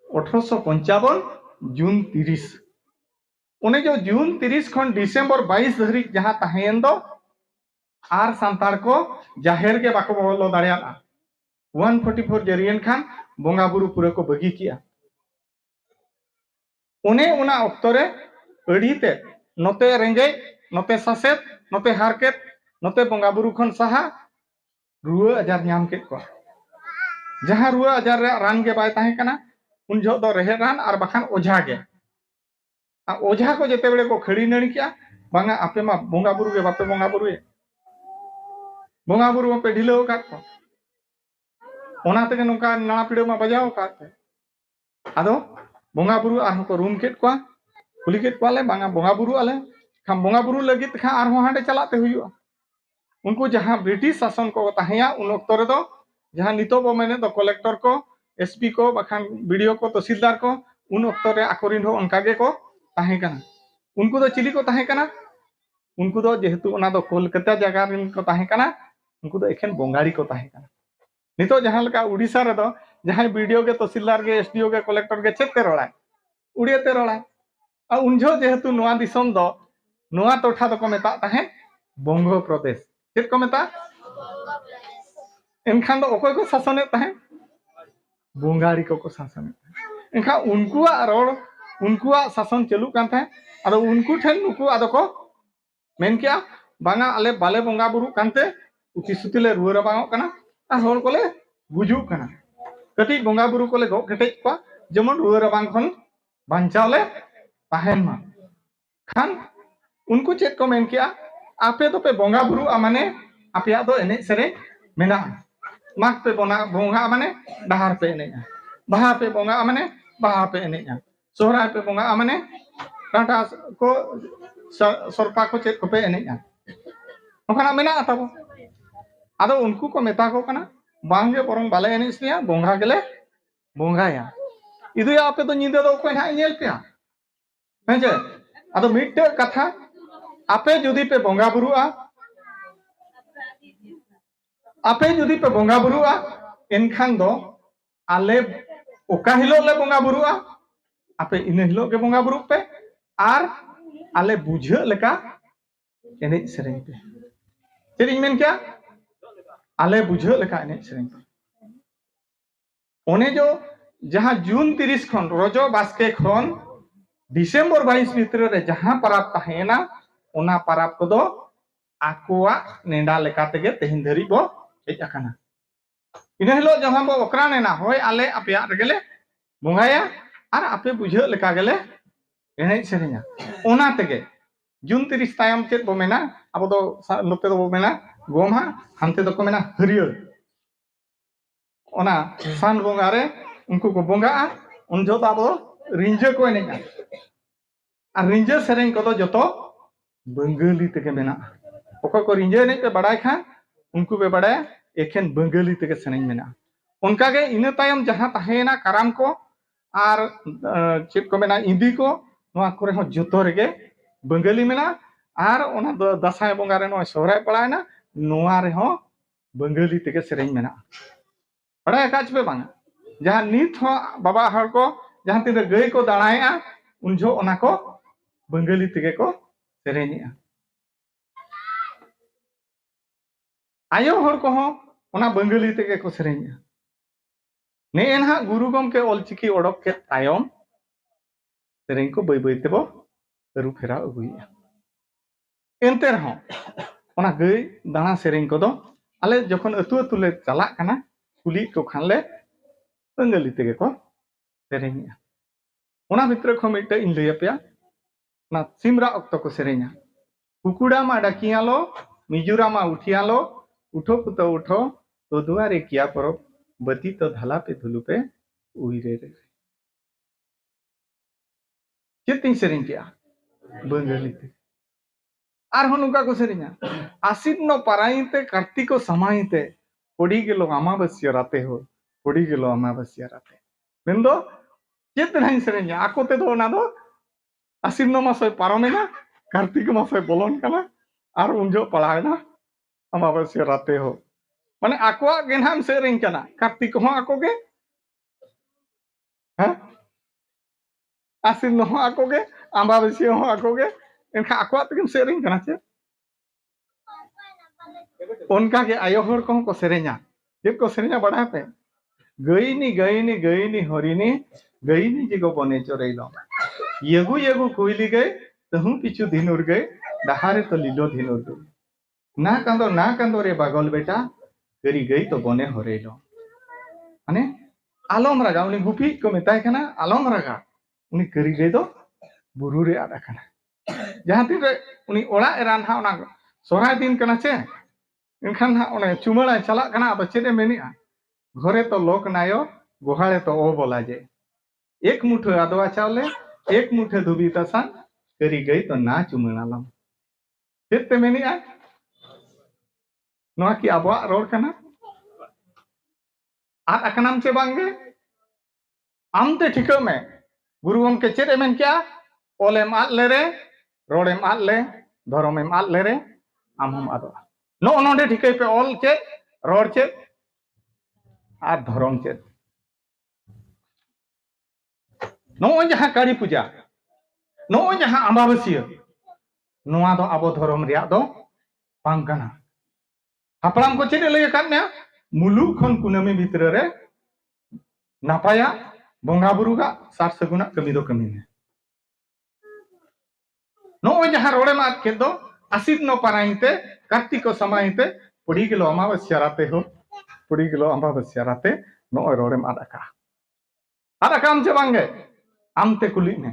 1855 जून 30 उन्हें जो जून 30 खन डिसेंबर 22 धरी जहां ताहेन दो आर संतार को जाहिर के बाको बोलो दाड़िया 144 जरियन खान बोंगा बुरु पूरे को बगी किया उन्हें उना अक्तरे अड़ीते नोते रेंगे नोते सासेत नोते हारकेत नोते बोंगा बुरु खन सहा रुआ आजार नाम के को जहां रुआ आजार रे रान के बाय ताहे कना उन जो दो रहे रान और बखान ओझा के ओझा को जेते बेले को खड़ी नणी किया बांगा आपे मा बोंगा बुरु के बापे बोंगा बुरु पे ढिलो का को ओना तके नोका नाना पीड़ो मा बजाओ का आदो बोंगा बुरु आर को रूम केट को कुली केट को ले बांगा बोंगा बुरु आले खाम बोंगा बुरु लगित खा आर हांडे चलाते हुयो उनको जहां ब्रिटिश शासन को ताहिया उन ओक्तो रे दो जहां नितो बो मैंने तो कलेक्टर को एसपी को बखान वीडियो को तहसीलदार को उन ओक्तो रे आकोरिन हो उनका गे को ताहे कना उनको तो चिली को ताहे कना उनको तो जेहेतु ओना दो कोलकाता जगह रिन को ताहे कना उनको तो एखेन बोंगाड़ी को ताहे कना नितो जहां लका उड़ीसा रे दो जहां वीडियो के तहसीलदार के एसडीओ के कलेक्टर के चेते रोड़ा उड़ियाते रोड़ा आ उनझो जेहेतु नोआ दिसम दो नोआ टोठा दो को मेता ताहे बंगो प्रदेश चेत को मेता एनखान दो ओकोय को शासने ताहे बोंगाड़ी को शासन एनखा उनकुआ रोड उनकुआ शासन चलू कान थाहे आदो उनको ठेन नुकु आदो को मेन किया बांगा आले बाले बोंगा बुरु कानते उति सुतिले रुवा बांगो कना आ होल कोले गुजु कना कटी बोंगा बुरु कोले गो केटेज को जेमन रुवा बांग खन बांचावले ताहेन मा खान उनको चेक को मेन किया आपे तो पे बोंगा बुरु आ माने आपिया दो एने सेरे मेना माग पे बोंगा माने डहार पे एने बाहा पे बोंगा माने बाहा पे एने सोहरा पे बोंगा माने टाटा को सरपा को चेक को पे एने ओखाना मेना ताबो आदो उनको को मेता को कना बांगे बरंग बाले एने इसलिए बोंगा गेले बोंगाया इदु आपे तो निंदे दो कोई ना नेल पे हेजे आदो मिटे कथा आपे जुदी पे बोंगा बुरुआ आपे जुदी पे बोंगा बुरुआ एनखान दो आले ओका हिलो ले बोंगा बुरुआ आपे इन हिलो के बोंगा बुरु पे आर आले बुझे लेका एने सेरेंग पे चेरिंग मेन क्या आले बुझे लेका एने सेरेंग पे ओने जो जहां जून 30 खन रोजो बास्के खन डिसेम्बर 22 भितर रे जहां परब तहेना ओना परब को दो आकुआ नेंडा लेका तेगे तेहिन धरी बो हेज आकाना इन हिलो जहां बो ओकरा नेना होय आले आपया रेगेले बोंगाया आर आपे बुझे लेका गेले एने सेरेंगा ओना तेगे जून 30 तायम चेत बो मेना अब दो नोते दो बो मेना गोमा हानते दो को मेना हरियर ओना सान बोंगा रे उनको को बोंगा उन जो ताबो रिंजे को एनेगा आ रिंजे सेरेंग को दो जतो बंगाली तेगे मेना ओको को रिंजे ने पे बड़ाय खान उनको पे बड़ाय एखेन बंगाली तेगे सेरेंग मेना उनका के इन तायम जहां तहेना कराम को आर चेत को मेना इंदी को नोआ करे हो जतो रेगे बंगाली मेना आर ओना दसाय बोंगा रे नो सोहराय पड़ायना नोआ रे हो बंगाली तेगे सेरेंग मेना बड़ा काज पे बांगा जहां नीत हो बाबा हर को जहां तीन गई को दाड़ाया उन जो ओना को बंगाली तेगे को सेरेंया आयो हर को हो ओना बंगाली तेगे को सेरेंया ने एनहा गुरु गमके ऑलचिकी ओडक के तायम सेरेंग को बई बई तेबो रु फेरा अगुया एनते रहो ओना गई दाना सेरेंग को दो आले जखन अतु अतु ले चला कना कुली को खानले बंगाली तेगे को सेरेंया ओना भितर खो मिटे इन लय पे ना सिमरा ऑक्तो को सेरेंया कुकुड़ा मा डाकियालो मिजुरा मा उठियालो उठो पुतो उठो तो दुआरे किया परो बती तो धला पे धुलु पे उइरे रे चेतिंग सेरेंग किया बंगाली ते आर हनुका को सेरेंया आसिन नो पाराइते कार्तिक को समाइते पड़ी गेलो अमावस्या राते हो पड़ी गेलो अमावस्या राते मेंदो चेत नहीं सेरेंया आको ते दो ना दो आसिन नो मासय पारमेना कार्तिक मासय बोलन कना आर उनजो पड़ायना अमावस्या राते हो माने आकोआ गेनहाम सेरेंग कना कार्तिक हो आको गे हां आसिन हो आको गे अमावस्या हो आको गे एनखा आकोआ तकिम सेरेंग कना चे उनका के आयो हर को सेरेंया जेब को सेरेंया बड़ा पे गईनी हरिनी गईनी जिगो बने चोरेलो येगु येगु कोइली गए तहु पिछु धिनुर गए डहारे तो लीलो धिनुर गए ना कांदो रे बागल बेटा करी गई तो बने हरेलो माने आलम रागा उनी गुपी को मेताय कना आलम रागा उनी करी गई तो बुरु रे आदा कना जहां तीन रे उनी ओड़ा एरान हा ओना सोराय दिन कना चे इनखान हा ओने चुमड़ा चला कना अब चेदे मेनिया घरे तो लोक नायो गोहाड़े तो ओ बोला जे एक मुठो आदवा चावले एक मुठे धुबी तसा करी गई तो ना चुमड़ालम चेते मेनिया नोआ की आबवा रोड कना आ अकनाम चे बांगे आमते ठिका में गुरु हम के चेदे मेन क्या ओले मात ले रे रोडे मात ले धर्म में मात ले रे आम हम आदवा नो नोडे ठिका पे ओल चे रोड चे आ धर्म चे नो जहां काली पूजा नो जहां अमावस्या नोआ दो आबो धर्म रिया दो बांग कना हापड़ाम को चेदे लय कान में मुलु खन कुनामी भितर रे नापाया बोंगा बुरुगा सार सगुना कमी दो कमी ने नो जहां रोडे मात के दो आसित नो पाराइते कार्तिक को समाइते पड़ी गेलो अमावस्या राते हो पड़ी गेलो अमावस्या राते नो रोडे मात आका हम चे बांगे आमते कुली ने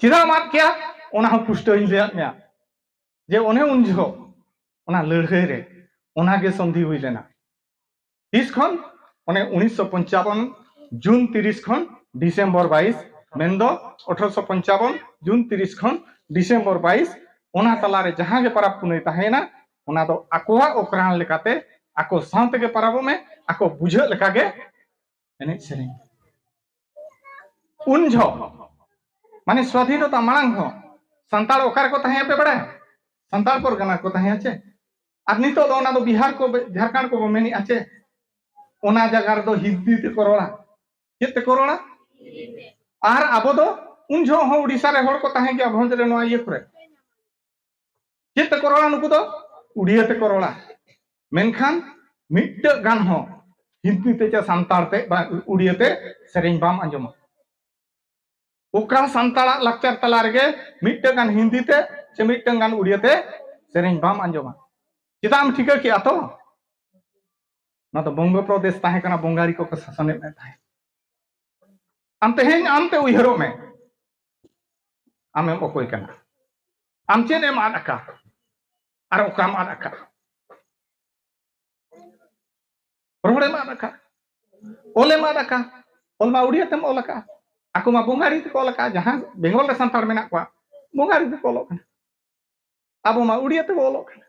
चिदा मात क्या ओना हो पुष्ट इन ले में जे ओने उनजो ओना लड़ाई रे ओना के संधि हुई लेना 30 खन ओने 1955 जून 30 खन डिसेम्बर 22 मेंदो 1855 जून 30 खन डिसेम्बर 22 ओना तला रे जहां के परब पुनई तहेना ओना दो आकोवा ओकरान लेकाते आको साथ के परब में आको बुझे लेका के एने सेरेंग उनजो माने स्वाधीनता मांग हो संताल ओकार को तहे पे बड़ा संताल पर गना को तहे आचे आर नितो दो ओना दो बिहार को झारखंड को मेनी आचे ओना जगह रे दो हिंदी ते करोड़ा चेत ते करोड़ा आर आबो दो उन जो हो उड़ीसा रे होड़ को ताहे के भोज रे नोआ ये करे चेत ते करोड़ा नुकु दो उड़िया ते करोड़ा मेनखान मिट्ट गान हो हिंदी ते चा सांतार ते उड़िया ते सेरेंज बाम अंजमा ओका सांताड़ा लक्चर तला रे मिट्ट गान हिंदी ते से मिट्ट गान उड़िया ते सेरेंज बाम अंजमा चिदाम ठीक है कि आतो ना तो बंग प्रदेश ताहे कना बंगारी को शासन में ताहे आम तेहेन आमते उयहरो में आमे ओकोय कना आम चेन एम आदका आर ओकाम आदका रोड़े आदका ओले आदका ओल मा उड़िया तेम ओलका आको मा बंगारी ते ओलका जहां बेंगल रे संतार मेना को बंगारी ते ओलक कना आबो मा उड़िया ते ओलक कना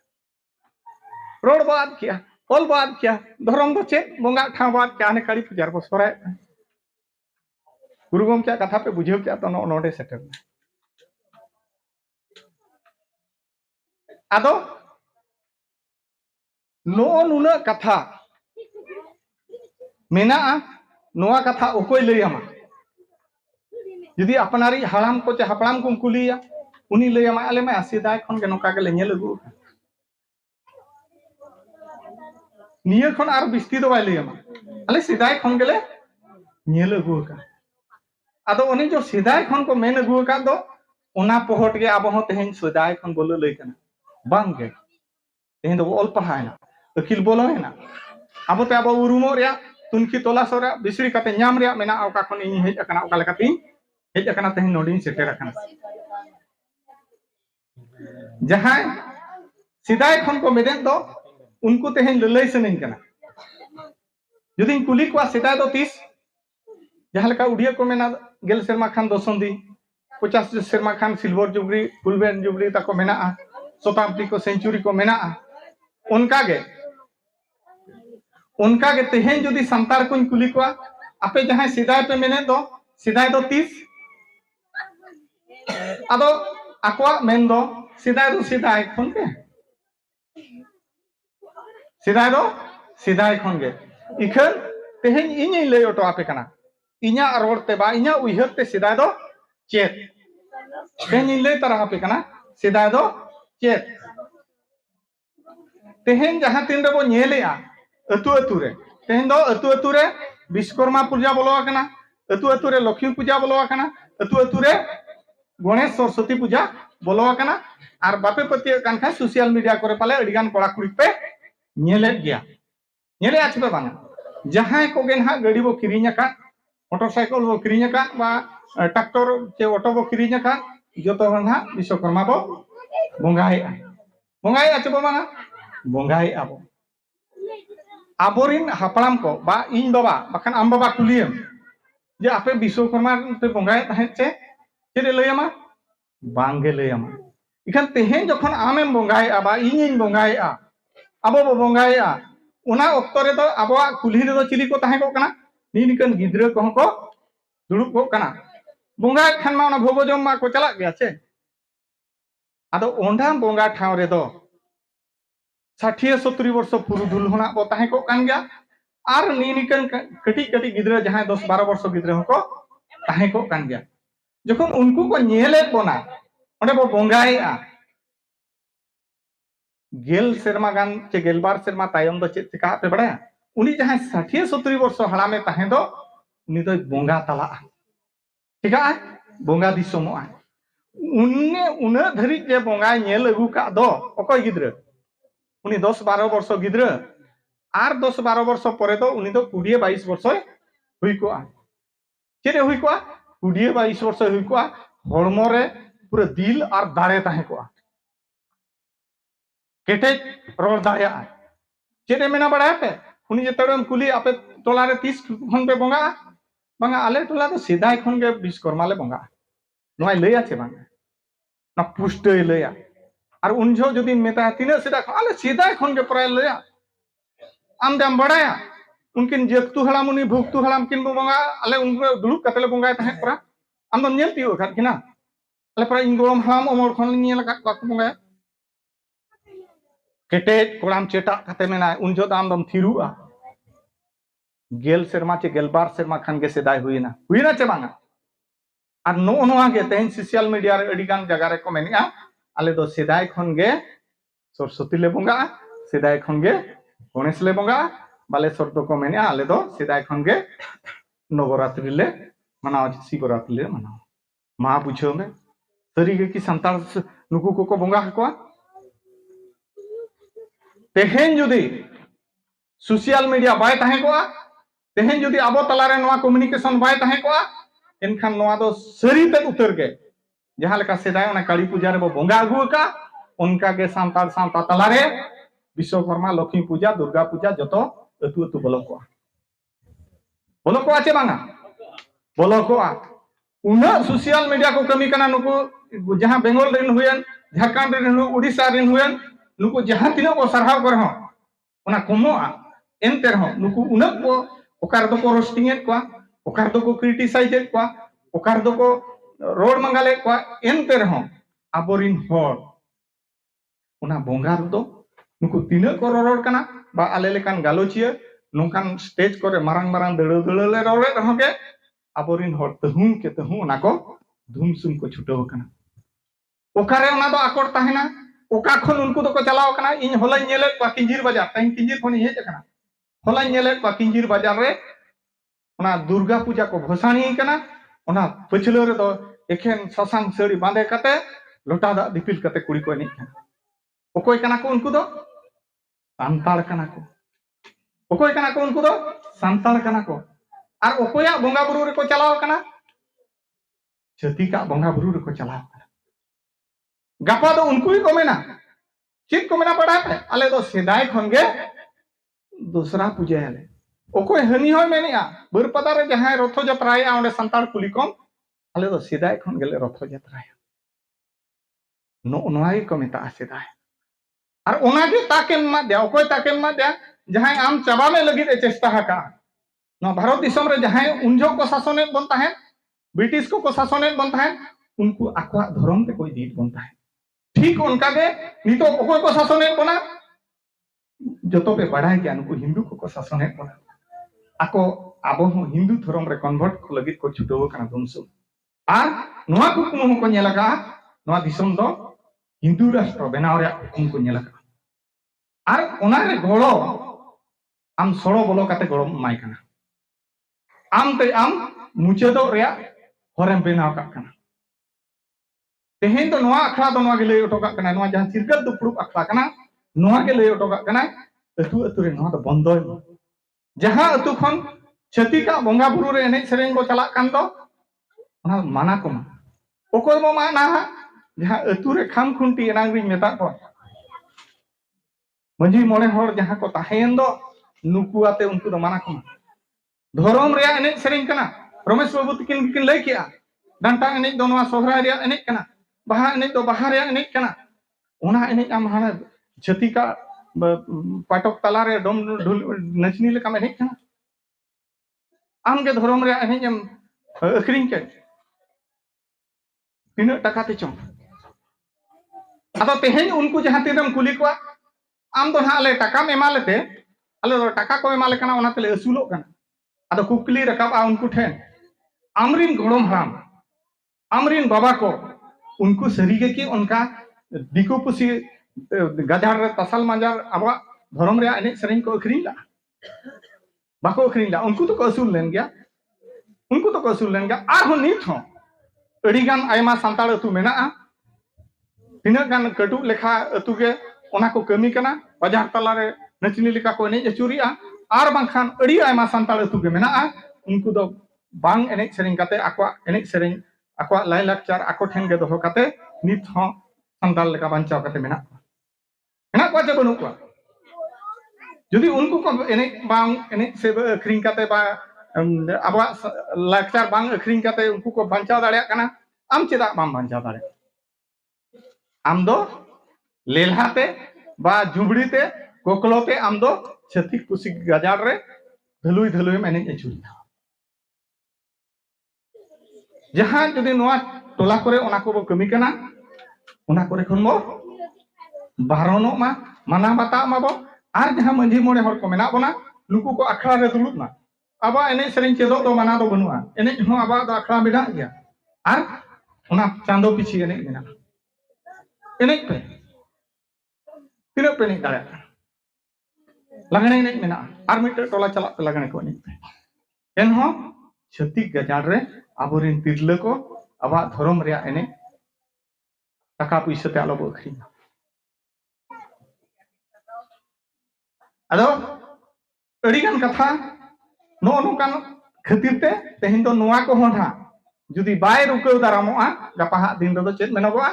रोड बात किया ओल बात किया धर्म दो चेत बंगा ठाव बात क्या ने काली पूजार को सोराय गुरु गम क्या कथा पे बुझेव क्या तो नोडे सेटल आदो नो नुना कथा मेना नोआ कथा ओकोय लैयामा यदि अपनारी हाड़ाम को चे हपड़ाम को कुलिया उनी लैयामा आले मा सिदाय खन के नोका के लेने लगू निये खन आर बिस्ती दो बाय लैयामा आले सिदाय खन गेले नेल लगू का आदो उनी जो सिदाय खन को मेन लगू का दो ओना पोहट के आबो हो तेहन सिदाय खन बोलो लई कना बांग के तेहन दो ऑल पढ़ायना अखिल बोलो है ना आबो ते आबो उरुमो रे तुनखी तोलास रे बिसरी कते न्याम रे मेना ओका खन इन हेज अकना ओका लेकाती हेज अकना तेहन नोडिन सेटेर अकना जहां सिदाय खन को मेदेन दो उनको तेहन ललई सनइन कना यदि कुली को सिदाय दो 30 जहां लेका उड़िया को मेना गेल शर्मा खान दोसंदी 50 शर्मा खान सिल्वर जुबली गोल्डन जुबली ताको मेना शताब्दी को सेंचुरी को मेना उनका के तेहन जदि संतार को कुली को आपे जहां सिदाय पे मेने दो सिदाय दो 30 आदो आकोआ मेन दो सिदाय खन के सिदाय खन गे इखन तेहन इनी लय ऑटो आपे कना इन्या रोडते बा इन्या उयहरते सिदाय दो चेत तेहन लय तरह आपे कना सिदाय दो चेत तेहन जहां तीन रे बो नेलेया अतु अतु रे तेहन दो अतु रे विश्वकर्मा पूजा बोलो आकना अतु रे लक्ष्मी पूजा बोलो आकना अतु रे गणेश सरस्वती पूजा बोलो आकना आर बापे पति कानखा सोशल मीडिया करे पाले अडिगान कोड़ा कुड़ी पे नेले गया नेले आछबे बांगा जहां को गेन हा गाड़ी बो किरिnya का मोटरसाइकिल बो किरिnya का बा ट्रैक्टर के ऑटो बो किरिnya का जतो हा विश्वकर्मा बो बंगाई आछबे बांगा बंगाई आबो आबोरिन हापड़ाम को बा इन बाबा बखान आम बाबा कुलियम जे आपे विश्वकर्मा पे बंगाई ताहे चे चेदे लैयामा बांगे लैयामा इखान तेहेन जखन आमेम बंगाई आबा इनिन बंगाई आ आबो बो बंगाई आ उना ऑक्तो रे दो आबोआ कुली रे दो चिली को ताहे को कना निनिकन गिद्रा को को दुड़ुब को कना बंगाई खान मा भोगो जम मा को चला गया छे आदो ओंडा बंगा ठाव रे दो 60-70 वर्ष पुरुधुल होना बो ताहे को कान गया आर निनिकन कटी कटी गिद्रा जहां 10-12 वर्ष गिद्रा को ताहे को कान गया जखन उनको को नेले बोना ओंडे बो बंगाई आ गेल शर्मा गान चे गेलबार शर्मा तायम दो चेत चिका पे बड़ा उनी जहां 60-70 वर्ष हड़ामे ताहे दो उनी दो बंगा तला ठीक है बंगा दिसमो आ उन्ने उना धरी जे बंगा नेल अगु का दो ओकोय गिद्रा उनी 10-12 वर्ष गिद्रा आर 10-12 वर्ष परे दो उनी दो 20-22 वर्ष हुई को आ चेरे हुई को 20-22 वर्ष हुई को हड़मो रे पूरा दिल और दाड़े ताहे को केटे रोड दाया चेरे मेना बड़ा पे उनी जे तड़म कुली आपे टोला रे 30 खन पे बंगा बांगा आले टोला तो सिदाय खन के विश्वकर्मा ले बंगा नोय लैया छे बांगा ना पुष्टय लैया और उन जो जदि मेता तीना सिदा आले सिदाय खन के प्राय लैया आम दाम बड़ाया उनकिन जेतु हड़ाम उनी भुक्तु हड़ाम किन बंगा आले उन दुलुक कतले बंगाय ताहे परा आम दम नेल तियो खात किना आले परा इन गोरम हड़ाम अमर खन नेल का बंगा केटे कोड़ाम चेटा कते मेना उन जो दाम दम थिरुआ गेल सेरमा चे गेलबार सेरमा खान के सेदाय हुईना चे बांगा और नोआ गे तेन सोशल मीडिया रे अड़ी गान जगह रे को मेनिया आले दो सेदाय खन गे सरस्वती ले बंगा सेदाय खन गे गणेश ले बंगा बालेश्वर दो को मेनिया आले दो सेदाय खन गे नवरात्रि ले मनाओ शिवरात्रि ले मनाओ मा बुझो में सरी गे कि संताल नुकु को बंगा हकवा तेहेन जुदी सोशल मीडिया बाय ताहे को तेहेन जुदी आबो तलारे नोआ कम्युनिकेशन बाय ताहे को एनखान नोआ दो सरी ते उतर के जहां लेका सेदाय ओना काली पूजा रे बो बंगा अगु का उनका के सांताल सांता तलारे विश्वकर्मा लक्ष्मी पूजा दुर्गा पूजा जतो अतु अतु बोलो को आचे बांगा बोलो को उना सोशल मीडिया को कमी कना नुकु जहां बेंगल रेन हुयन झारखंड रेन उड़ीसा रेन हुयन नुकु जहां तिनो को सरहाव कर हो ओना कमो एनते रहो नुकु उना को ओकार दो को रोस्टिंग एत को ओकार दो को क्रिटिसाइज एत को ओकार दो को रोड मंगाले को एनते रहो आबोरिन होर ओना बोंगार दो नुकु तिनो को रोड कना बा आले लेकान गालोचिया नोंकान स्टेज करे मारंग मारंग दड़ले रोड़े रहो के आबोरिन होर तहुम के तहु ओना को धूमसुम को छुटो कना ओकारे ओना दो आकोर ताहेना ओका खन उनको तो को चलाव कना इन होलाई नेले को किंजीर बाजार तई किंजीर खन हेज कना होलाई नेले को किंजीर बाजार रे ओना दुर्गा पूजा को भसानी कना ओना पछलो रे दो एखेन ससांग सड़ी बांधे कते लोटा दा दिपिल कते कुड़ी को नि ओकोय कना को उनको दो सांताल कना को ओकोय कना को उनको दो सांताल कना को और ओकोया बोंगा बुरु रे को चलाव कना छती का बोंगा बुरु रे को चलाव गपा दो उनको ही को मेना चित को मेना पड़ा है अले दो सेदाय खनगे दूसरा पूजा है ओकोय हनी होय मेनिया बरपदा रे जहां रथ यात्राय ओंडे संताल कुलिकम अले दो सेदाय खनगे ले रथ यात्राय नो नोई को मेता सेदाय और ओनागे ताकेम मा दे ओकोय ताकेम मा दे जहां आम चाबा में लगी चेष्टा हका नो भारत दिसम रे जहां उनजो को शासने बनता है ब्रिटिश को शासने बनता है उनको आकवा धर्म ते कोई दीद बनता है ठीक उनका के नितो ओकोय को शासने बना जतो पे बढ़ाए के उनको हिंदू को शासने बना आको आबो हिंदू धर्म रे कन्वर्ट को लगी को छुटो कना दमसु आर नोआ को कुमो को नेलका नोआ दिसम दो हिंदू राष्ट्र बनाव रे उनको नेलका आर ओना रे गोळो आम सोळो बोलो काते गोळो माय कना आम ते आम मुचेदो रे होरेम बेनाव का कना तेहेन तो नोआ अखड़ा तो नोआ के लय ओटो का कना नोआ जहां चिरगल दुपुड़ अखड़ा कना नोआ के लय ओटो का कना अतु अतु रे नोआ तो बंदोय जहां अतु खन छती का बोंगा बुरु रे एने सेरेन को चला कान तो ओना माना को मा ओकोय मो माना जहां अतु रे खाम खुंटी एनांग रि मेता को मंजी मोने होर जहां को ताहेन दो नुकु आते उनको तो माना को मा धर्म रे एने सेरेन कना रमेश बाबू तकिन किन लय किया डांटा एने दो नोआ सोहराय रे एने कना बाहा एने तो बाहा रे एने कना ओना एने आम हाना छती का पाटक तला रे डोम नचनी लेका एने कना आम के धर्म रे एने एम अखरिंग के तीन टका ते चों आदो तेहेन उनको जहां तिनम कुली को आम दो हाले टका में एमा लेते आले दो टका को एमा लेकना ओना तेले असुलो कना आदो कुकली रकाब आ उनको ठेन आमरिन गोड़म हराम आमरिन बाबा को उनको सरीगे कि उनका दिको पुसी गजार तसल माजार अब धर्म रे एने सरिन को अखरिन ला बाको अखरिन ला उनको तो को असुल लेन गया उनको तो को असुल लेन गया आ हो नित हो अड़ी गान आयमा सांताल अतु मेना तिना गान कटु लेखा अतु के ओना को कमी कना बाजार तला रे नचनी लेका को एने अचुरिया आर बांखान अड़ी आयमा सांताल अतु के मेना उनको दो बांग एने सरिन काते आकवा एने सरिन आकवा लाई लाकचार आको ठेन गे दोहो काते नित हो संताल लेका बांचाव काते मेना को जे बनु को जदि उनको को एने बांग एने से अखरिंग काते बा आबा लाकचार बांग अखरिंग काते उनको को बांचाव दाड़िया कना आम चेदा बाम बांचाव दाड़े आम दो लेलहाते बा जुबड़ीते कोकलोते आम दो छतिक पुसी गजार रे धलुई धलुई मेने एचुरिया जहां जदि नोआ टोला करे ओना को कमी कना ओना करे खन मो बारनो मा माना बाता माबो आर जहां मंझी मोड़े हर को मेना बना नुकु को अखड़ा रे दुलुब ना ᱟᱵᱚ ᱮᱱᱮᱡ ᱥᱮᱨᱮᱧ ᱪᱮᱫᱚᱜ ᱫᱚ ᱢᱟᱱᱟ ᱫᱚ ᱵᱟᱹᱱᱩᱜᱼᱟ ᱮᱱᱮᱡ ᱦᱚᱸ ᱟᱵᱚ ᱫᱚ ᱟᱠᱷᱲᱟ ᱢᱮᱱᱟᱜ ᱜᱮᱭᱟ ᱟᱨ ᱚᱱᱟ ᱪᱟᱸᱫᱳ ᱯᱤᱪᱷᱤ ᱮᱱᱮᱡ ᱢᱮᱱᱟᱜᱼᱟ ᱮᱱᱮᱡ ᱯᱮ ᱛᱤᱱᱟᱹᱜ ᱯᱮ ᱮᱱᱮᱡ ᱫᱟᱲᱮᱭᱟᱜ ᱠᱟᱱᱟ ᱞᱟᱜᱽᱬᱮ ᱮᱱᱮᱡ ᱢᱮᱱᱟᱜᱼᱟ ᱟᱨ ᱢᱤᱫᱴᱮᱡ ᱴᱚᱞᱟ ᱪᱟᱞᱟᱜ ᱯᱮ ᱞᱟᱜᱽᱬᱮ ᱠᱚ ᱮᱱᱮᱡ ᱯᱮ ᱮᱱᱦᱚᱸ ᱪᱷᱟᱹᱛᱤᱠ ᱜᱟᱡᱟᱲ ᱨᱮ ᱟᱵᱚᱨᱮᱱ ᱛᱤᱨᱞᱟᱹ ᱠᱚ ᱟᱵᱚᱣᱟᱜ ᱫᱷᱚᱨᱚᱢ ᱨᱮᱭᱟᱜ ᱮᱱᱮᱡ ᱴᱟᱠᱟ ᱯᱩᱭᱥᱟᱹ ᱛᱮ ᱟᱞᱚ ᱵᱚ ᱟᱹᱠᱷᱨᱤᱧᱟ ᱟᱫᱚ ᱟᱹᱰᱤᱜᱟन ᱠᱟᱛᱷᱟ ᱱᱚᱜᱼᱚ ᱱᱚᱝᱠᱟᱱ ᱠᱷᱟᱹᱛᱤᱨ ᱛᱮ ᱛᱮᱦᱮᱧ ᱫᱚ ᱱᱚᱣᱟ ᱠᱚᱦᱚᱸ ᱱᱟᱦᱟᱜ ᱡᱩᱫᱤ ᱵᱟᱭ ᱨᱩᱠᱟᱹᱣ ᱫᱟᱨᱟᱢᱚᱜᱼᱟ ᱜᱟᱯᱟ ᱦᱟᱜ ᱫᱤᱱ ᱨᱮᱫᱚ ᱪᱮᱫ ᱢᱮᱱᱚᱜᱚᱜᱼᱟ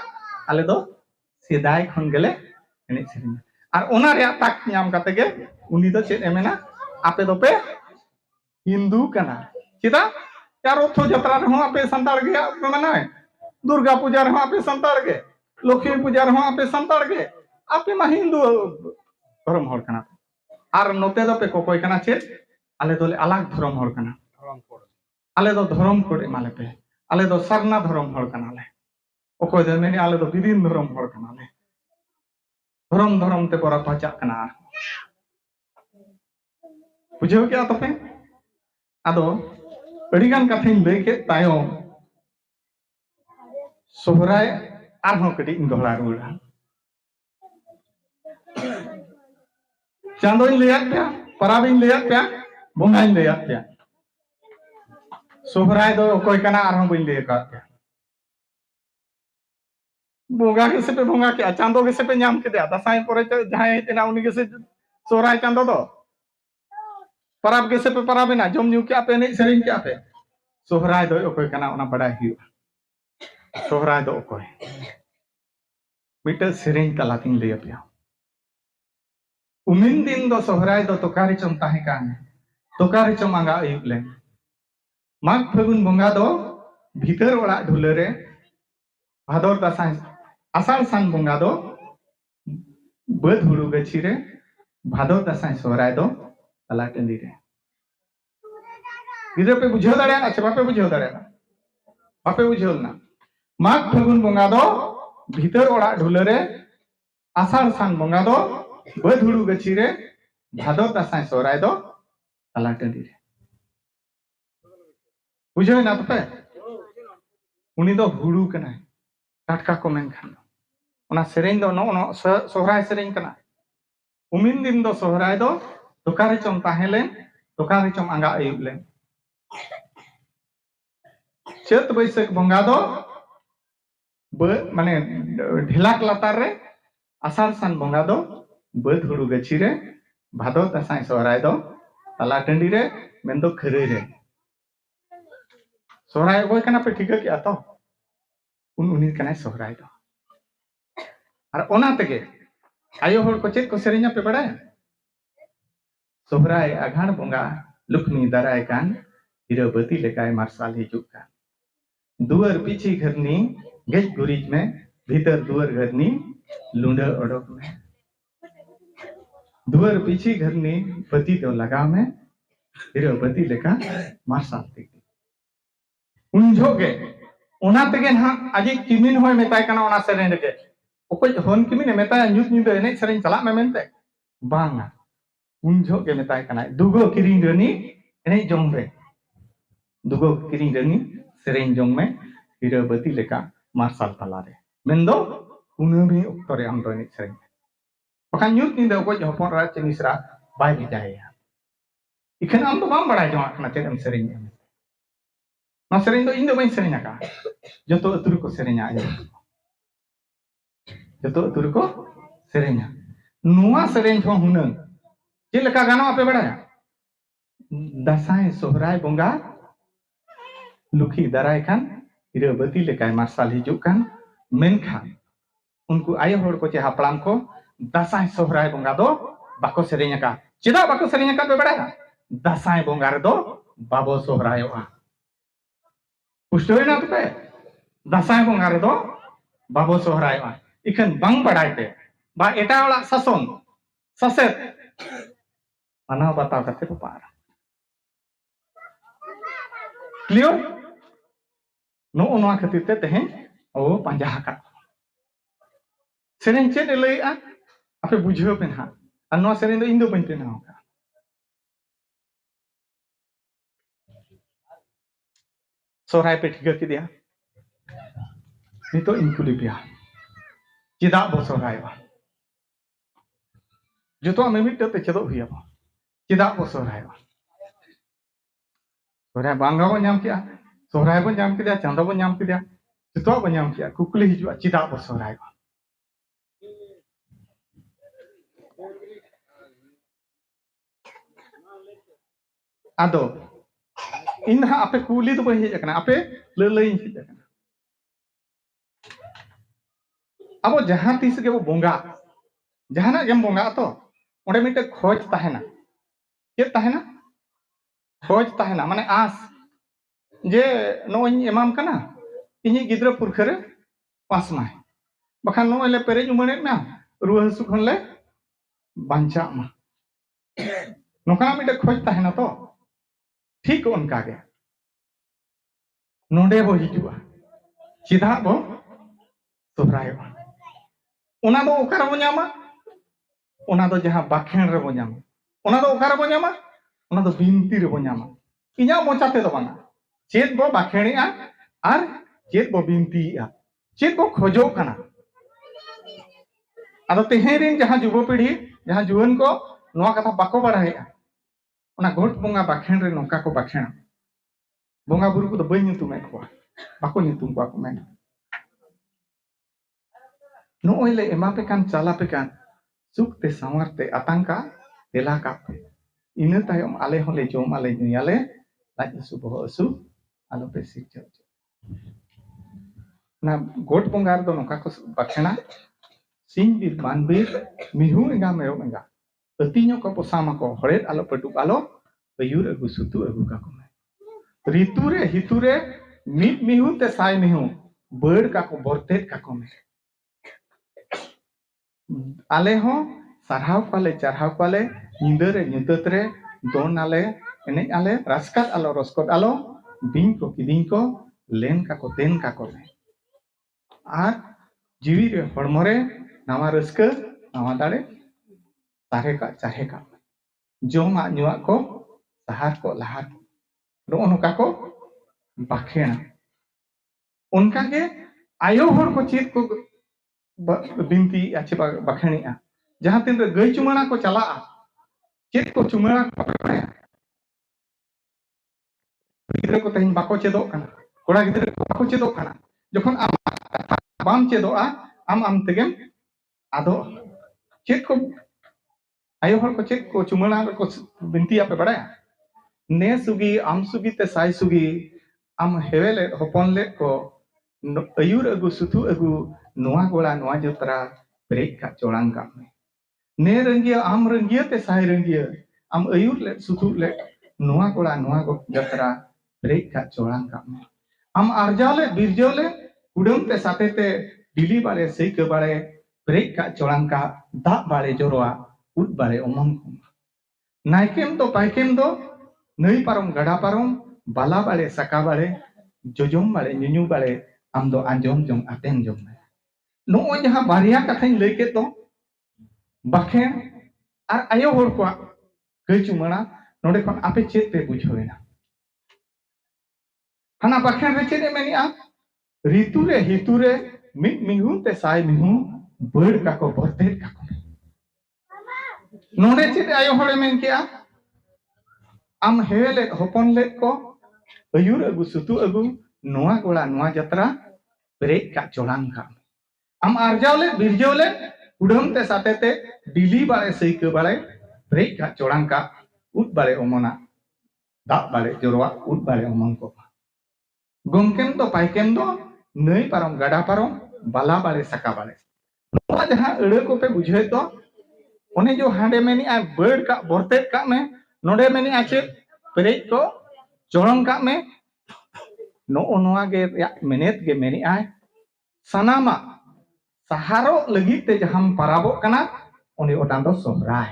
ᱟᱞᱮ ᱫᱚ ᱥᱮᱫᱟᱭ ᱠᱷᱚᱱ ᱜᱮᱞᱮ ᱮᱱᱮᱡ ᱥᱮᱨᱮᱧᱟ ᱟᱨ ᱚᱱᱟ ᱨᱮᱭᱟᱜ ᱛᱟᱠ ᱧᱟᱢ ᱠᱟᱛᱮ ᱜᱮ ᱩᱱᱤ ᱫᱚ ᱪᱮᱫ ᱮ ᱢᱮᱱᱟ ᱟᱯᱮ ᱫᱚᱯᱮ हिंदू कना चेदा या रथ यात्रा रहो आपे संताड़ के माने दुर्गा पूजा रहो आपे संताड़ के लक्ष्मी पूजा रहो आपे संताड़ के आपे मा हिंदू धर्म हर कना आर नोते दो पे कोय कना चे आले दोले अलग धर्म हर कना आले दो धर्म कोड एमाले पे आले दो सरना धर्म हर कना ले ओकोय दो मेने आले दो विभिन्न धर्म हर कना ले धर्म धर्म ते बरा पचा कना बुझो क्या तपे आदो अड़ीगान कथाइन लई के तायम सोहराय आरहों कटी दोहरा रुड़ा चांदोइन लैया पे पराबिन लैया पे बोंगाइन लैया पे सोहराय दो कोई कना आरहों बिन लैया का पे बोंगा के से पे बोंगा के चांदो के से पे नाम के दसाई परे जहां हेतना उनी के से सोहराय चांदो दो पराब के से पे पराबिना जम न्यू के आपे नहीं सेरिंग के आपे सोहराय दो ओकोय कना ओना बड़ा हियो सोहराय दो ओकोय मिटे सेरिंग तलातिन लैया पे उमिन दिन दो सोहराय दो तोकारी चम ताहे कान तोकारी चम आंगा अयुब ले माग फगुन बोंगा दो भीतर ओड़ा ढुलरे भादर दासाय आषाढ़ सान बोंगा दो बद हुड़ु गछि रे भादर दासाय सोहराय दो तला टंडी रे गिदे पे बुझो दाड़े ना बापे बुझो दाड़े ना बापे बुझो ना माग फगुन बोंगा दो भीतर ओड़ा ढुलरे आषाढ़ सान बोंगा दो बद हुड़ु गछि रे भादर दासाय सोहराय दो तला टंडी रे बुझो ना तपे उनी दो हुड़ु कना टाटका को मेन खान ओना सेरेन दो नो सोहराय सेरेन कना उमिन दिन दो सोहराय दो तोकारे चम ताहेले तोकारे चम आंगा अयुब ले चेत बैसक बोंगा दो माने ढिलाक लातार रे आषाढ़ सान बोंगा दो बद हुड़ु गछि रे भादर दासाय सोहराय दो तला टंडी रे मेन दो खरे रे सोहराय ओय कना पे ठीक के आतो उनी कना सोहराय दो और ओना तगे आयो होड़ को चेत को सेरेन्या पे बड़ा सोहराय आघाण बोंगा लुकनी दाराय कान हिरबती लेकाय मार्शाल हिजुक कान दुआर पीछे घरनी गेज गुरिज में भीतर दुआर घरनी लुंडा ओडोक में दुआर पीछे घरनी पति तो लगा में हिरबती लेका मार्शाल टिक उनझोगे ओना तगे ना आजि किमिन होय मेताय काना ओना सेरेन रे ओकोय होन किमिन मेताय न्यूत निदो एने सेरेन चला में मेनते बांगा उनझोगे मेताय काना दुगो किरिंग रनी एने जंग रे दुगो किरिंग रनी सेरेन जंग में हिरबती लेका मार्शाल तला रे मेनदो कुनमी ओक्तरे हम दो एने सेरेन बखान न्यूत निदो ओकोय हपन रा चेनिसरा बाय बिजाया इखन आम तो बाम बड़ाय जमा खाना चेदम सेरेन ना सेरेन दो इन दो बाइन सेरेन का जतो अतुर को सेरेन आयो जतो अतुर को सेरेन नुआ सेरेन हो हुनंग चे लेका गानो आपे बड़ाया दासाय सोहराय बोंगा लुखी दाराय खान हिरबती लेकाय मार्शाल हिजुक कान मेनखान उनको आयो होड़ को चे हापड़ाम को दासाय सोहराय बोंगा दो बाको सेरेन का चेदा बाको सेरेन का पे बड़ाया दासाय बोंगा रे दो बाबो सोहरायोआ पुष्टोय ना पे दासाय बोंगा रे दो बाबो सोहरायोआ इखन बांग बड़ाय पे बा एटा वाला ससोन ससेत माना बताओ करते तो पार क्लियर नो ओनवा खातिर ते तेहे ओ पांजा का सेरेन चेद लैया आपे बुझो पे ना आ नो सेरेन दो इन दो बन पे ना सोहराय पे ठिका किदिया नितो इन कुली पिया चिदा बो सोहरायवा जतो मिमिट ते चेदो हुइया बो चिदा बो सोहरायवा सोहराय बांगा बो नाम किया सोहराय बो नाम किदिया चांदा बो नाम किदिया जतो बो नाम किया कुकुली हिजुआ चिदा बो सोहरायवा आदो इन हा आपे कुली तो बहि जकना आपे लई जकना अब जहां तीस के वो बोंगा जहाना गेम बोंगा तो ओंडे मिटे खोज ताहेना चेत ताहेना खोज ताहेना माने आस जे नोई एमाम कना इनी गिद्रा पुरखरे पास माय बखान नोई ले पेरेज उमणे ना रुवा हसु खन ले बांचा मा नोका मिटे खोज ताहेना तो ठीक उनका गे नोंडे बो हिजुआ चिदा बो सोहरायवा ओना दो ओकारा बो ᱧᱟᱢᱟ ओना दो जहां बाखेन रे बो ᱧᱟᱢᱟ ओना दो ओकारा बो ᱧᱟᱢᱟ ओना दो बिनती रे बो ᱧामा इना मोचा ते दो बांगा चेत बो बाखेणिया आर चेत बो बिनतीया चेत बो खोजो कना आदो तेहेरिन जहां जुबो पीढ़ी जहां जुवन को नोआ कथा बाको बाड़ाया ओना गोट बोंगा बाखेन रे नोका को बाखेना बोंगा बुरु को दो बई ᱧᱩᱛᱩᱢ को बाको ᱧᱩᱛᱩᱢ को मेन नोई ले एमा पे कान चाला पे कान सुखते सामरते आतंका तेला का पे इना तायम आले होले जोम आले नुयाले लाज असु बहो असु आलो पे सिचो ना गोट बोंगार दो नोका को बाखेना सिंह बीर बानबीर मिहु एंगा मेरो एंगा अतिño को पोसामा को हड़ेत आलो पटुक आलो अयुर अगु सुतु अगु का को ऋतुरे हितुरे मिट मिहु ते साय मिहु बड़ का को बरतेत का को में आले हो सारहाव पाले चरहाव पाले निंदरे निंदतरे दोन आले एने आले रास्कात आलो रस्कत आलो बिन को किदिन को लेन का को तेन का को में आर जीवी रे हड़मरे नावा रस्क नावा दाड़े चाहे का जोमा नुआ को सहार को लहार नो नोका को बाखेना उनका के आयो हर को चेत को बिनती अच्छे बाखेणी जहां तीन रे गई चुमाना को चला चेत को चुमाना गिद्रा को तेन बाको चेदो कना कोड़ा गिद्रा को बाको चेदो कना जखन बाम चेदो आम तेगेम आदो चेत को आयो हर को चेत को चुमाना को बिनती आपे बड़ाया ने सुगी आम सुगी ते साई सुगी आम हेवेले होपन ले को अयुर अगु सुतु अगु नोआ गोला नोआ जतरा ब्रेक का चोड़ांग का में ने रंगिया आम रंगिया ते साई रंगिया आम अयुर ले सुतु ले नोआ गोला नोआ जतरा ब्रेक का चोड़ांग का में आम आरजाले बिरजोले उड़म ते साथे ते दिली बारे सही के बारे ब्रेक का चोड़ांग का दा बारे जोरोआ उड बारे ओमंग नाइकेम तो पाइकेम दो नई पारम गड़ा पारम बाला बाले सका बाले जोजोम बाले न्यून्यू बाले आम दो आंजोम जोम आतेन जोम नो जहां बारिया कथा लई के तो बाखेन आर आयो होर को गई चुमाना नोडे खन आपे चेत पे बुझोयना हना बाखेन रे चेदे मेनिया ऋतु रे हितु रे मिट मिहु ते साय मिहु बड़ का को बरते का को नोडे चेदे आयो होरे मेन किया आम हेले होपन ले को अयुर अगु सुतु अगु नोआ गोला नोआ जतरा ब्रेक का चोड़ांग का आम आरजावले बिरजोले उड़म ते साथे ते दिली बारे सही के बारे ब्रेक का चोड़ांग का उठ बारे ओमना दा बारे जोरवा उठ बारे ओमन को गोमकेम तो पाइकेम दो नई पारम गड़ा पारम बाला बारे सका बारे नोआ जहां अड़े को पे बुझे तो ओने जो हांडे मेनी आ बड़ का बरते का में नोडे मेनी आचे ब्रेक को चोड़ांग का में नो नोआ गे मेनेत गे मेनी आय सनामा सहारो लगी ते जहां पराबो कना उनी ओटान दो सोहराय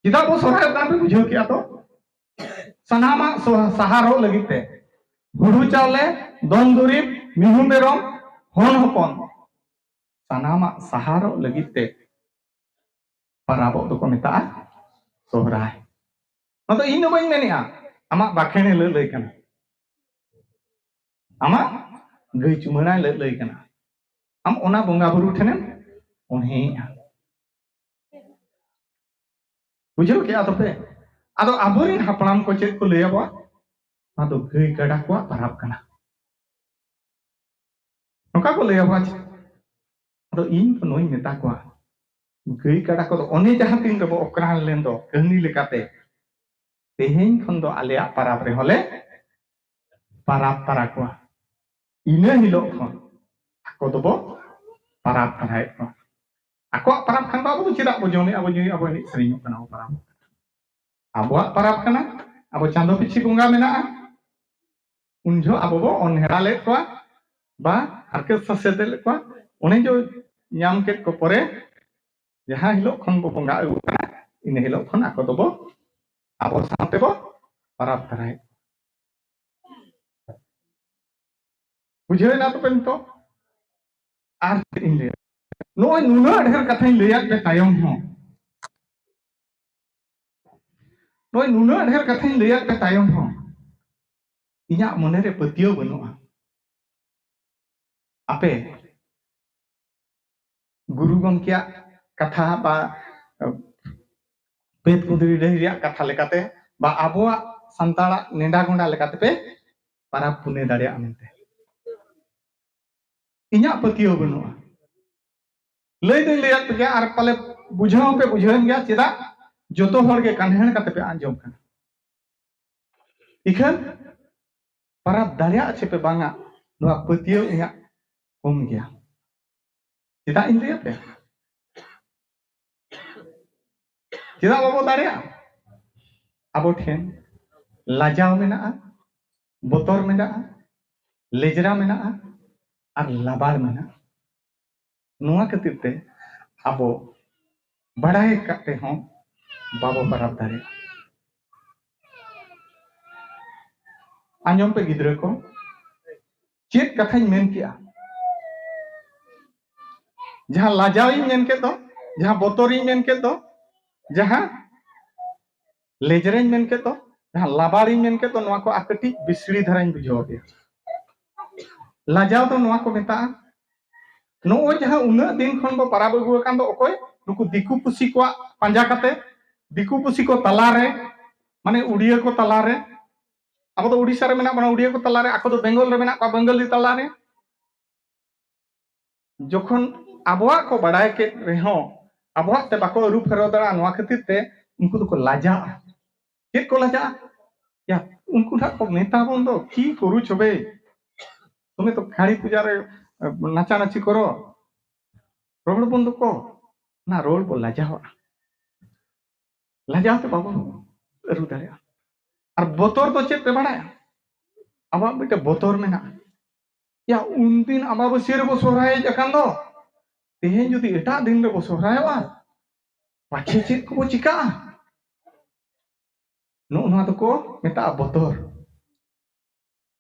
चिदा बो सोहराय का पे बुझो किया तो सनामा सहारो लगी ते हुडू चावले दोन दुरीब मिहु मेरम होन होपन सनामा सहारो लगी ते पराबो तो को मेता सोहराय तो इन दो बई mania amak bakhene lei kana amak gai chumana lei kana am ona bonga buru thenem onhe bujau ke atope ado aborin haplam ko chet ko leya ba ado gai gada ko parab kana noka ko leya ba ado in ko noi meta ko gai gada ko one jahan tin ko okran len do kahni lekate teheng khon do alea parab re hole parab para ko ina hilo khon ko do bo parab parai ko ako parab khan ba bu chida bo joni abo ni sering kana parab abo parab kana abo chando pichi bunga mena unjo abo bo onhera le ko ba harke sasete le ko one jo nyam ket ko pore jaha hilo khon bo bunga agu ina hilo khon ako do bo abo sate bo parab parai bujhe na to pen to ar in le Noi nuna adher katha lihat pe tayong ho. Noi nuna adher katha lihat pe tayong ho. Inya mone re patio banua. Ape guru gongkia katha ba pet kudri dehiya katha lekate ba aboa santala nenda gonda lekate pe para pune dare amente. Inya patio banua. Lei dei lihat pe ar pale bujhao pe bujhaen gya cheda joto hor ge kanhen kate pe anjom kana. Ikan parab daria ache pe banga noa patio inya kom gya. Cheda in lihat pe. Cheda babo daria. Abo then lajau menaa, botor menaa, lejra menaa, ar labar menaa. Noa khatir te abo badae kate hon babo parab daria. Anjom pe gidra ko chet kathañ men kia jaha lajau in men ke do jaha botor in men ke do jaha lejra in men ke do jaha labar in men ke do noa ko akati bisri dharañ bujhaw ge lajau do noa ko meta no jaha una din khon bo parab agu kan do okoy nuku diku pusi ko panja kate diku pusi ko talare mane udiya ko talare Ako do Odisha re mena bana udiya ko talare ako do Bengal re mena ko Bengal di talare jokhon aboa ko badai ke reho aboa te bako ru phero dara noa khatir te unku do ko laja ke ko laja ya unku na ko meta bon do ki koru chobe তুমি তো খাড়ি পূজারে নাচানাচি করো রোড বন্ধ কো না রোড বল লাজাও তো বাবু রু দাঁড়িয়ে আর বতর তো চেতে বাড়ায় আবার একটা বতর মেনা ইয়া উনদিন আবাবসিয়ারে বো সহরায় যখন দো তেহেন যদি এটা দিন রে বো সহরায়বা পাছে চেত কো চিকা নো না তো কো মেতা বতর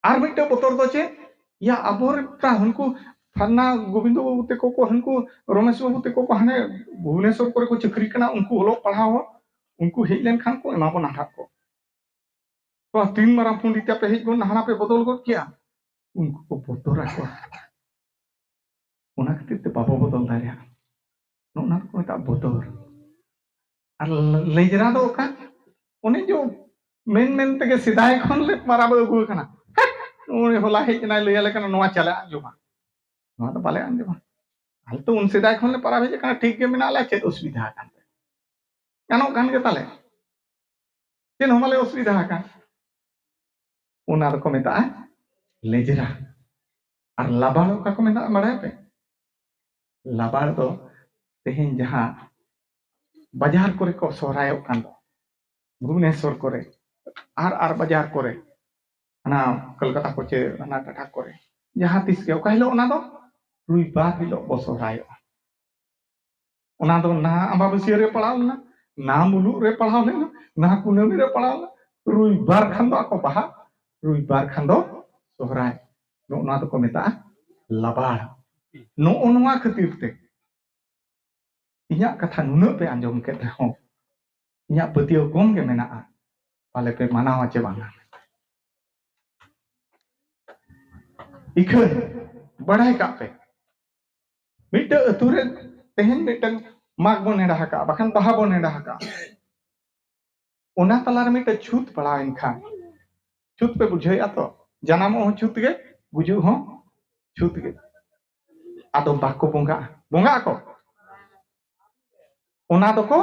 আর মিটে বতর তো চে ইয়া আবর তা হনকু ফান্না গোবিন্দ বাবু তে को हनको रमेश बाबू ते को हाने भुवनेश्वर करे को चक्री कना उनको होलो पढ़ाओ उनको हेज लेन खान को एमा को नाठा को तो तीन मारा पंडित पे हेज गन नहाना पे बदल गो किया उनको को बतरा को ओना खातिर ते बाबा बदल दारिया नोना को ता बदर আর लेजरा दो का ओने जो मेन ते के सिदाय खन ले मारा बगु कना ओने होला हेज ना ले ले कना नोआ चला जोमा नोआ तो बाले अंजमा हाल तो उन सिदाय खन ले पारा भेजे कना ठीक के मिना ला चेत असुविधा कान गानो गान के ताले चेन हमले असुविधा का ओना को मेता लेजरा और लाबाड़ का को मेता बड़ा पे लाबाड़ तो तेहेन जहां बाजार करे को सोहरायो कान भुवनेश्वर करे आर बाजार करे ना कलकत्ता को चे ना टाटा करे जहां तिस के का हिलो ओना दो रुइबार हिलो बो सोहरायो ओना दो ना अमाबस्या रे पड़ाव ना मुलु रे पड़ाव ना कुनमी रे पड़ाव रुइबार खान दो को बाहा रुइबार खान दो सोहराय नो ना तो को मेता लाबाड़ नो ओनवा खातिर ते इnya कथा नुनो पे आंजम के हो इnya पतियो कम के मेना पाले पे माना चे बांगा इखन बढ़ाई का पे मिट अतुरे तेहन मिटन माग बो नेडा हका बखान बाहा बो नेडा हका ओना तलार मिट छूत पड़ा इनखान छूत पे बुझे तो जनाम हो छूत गे गुजु हो छूत गे आदो बाको बोंगा बोंगा को ओना दको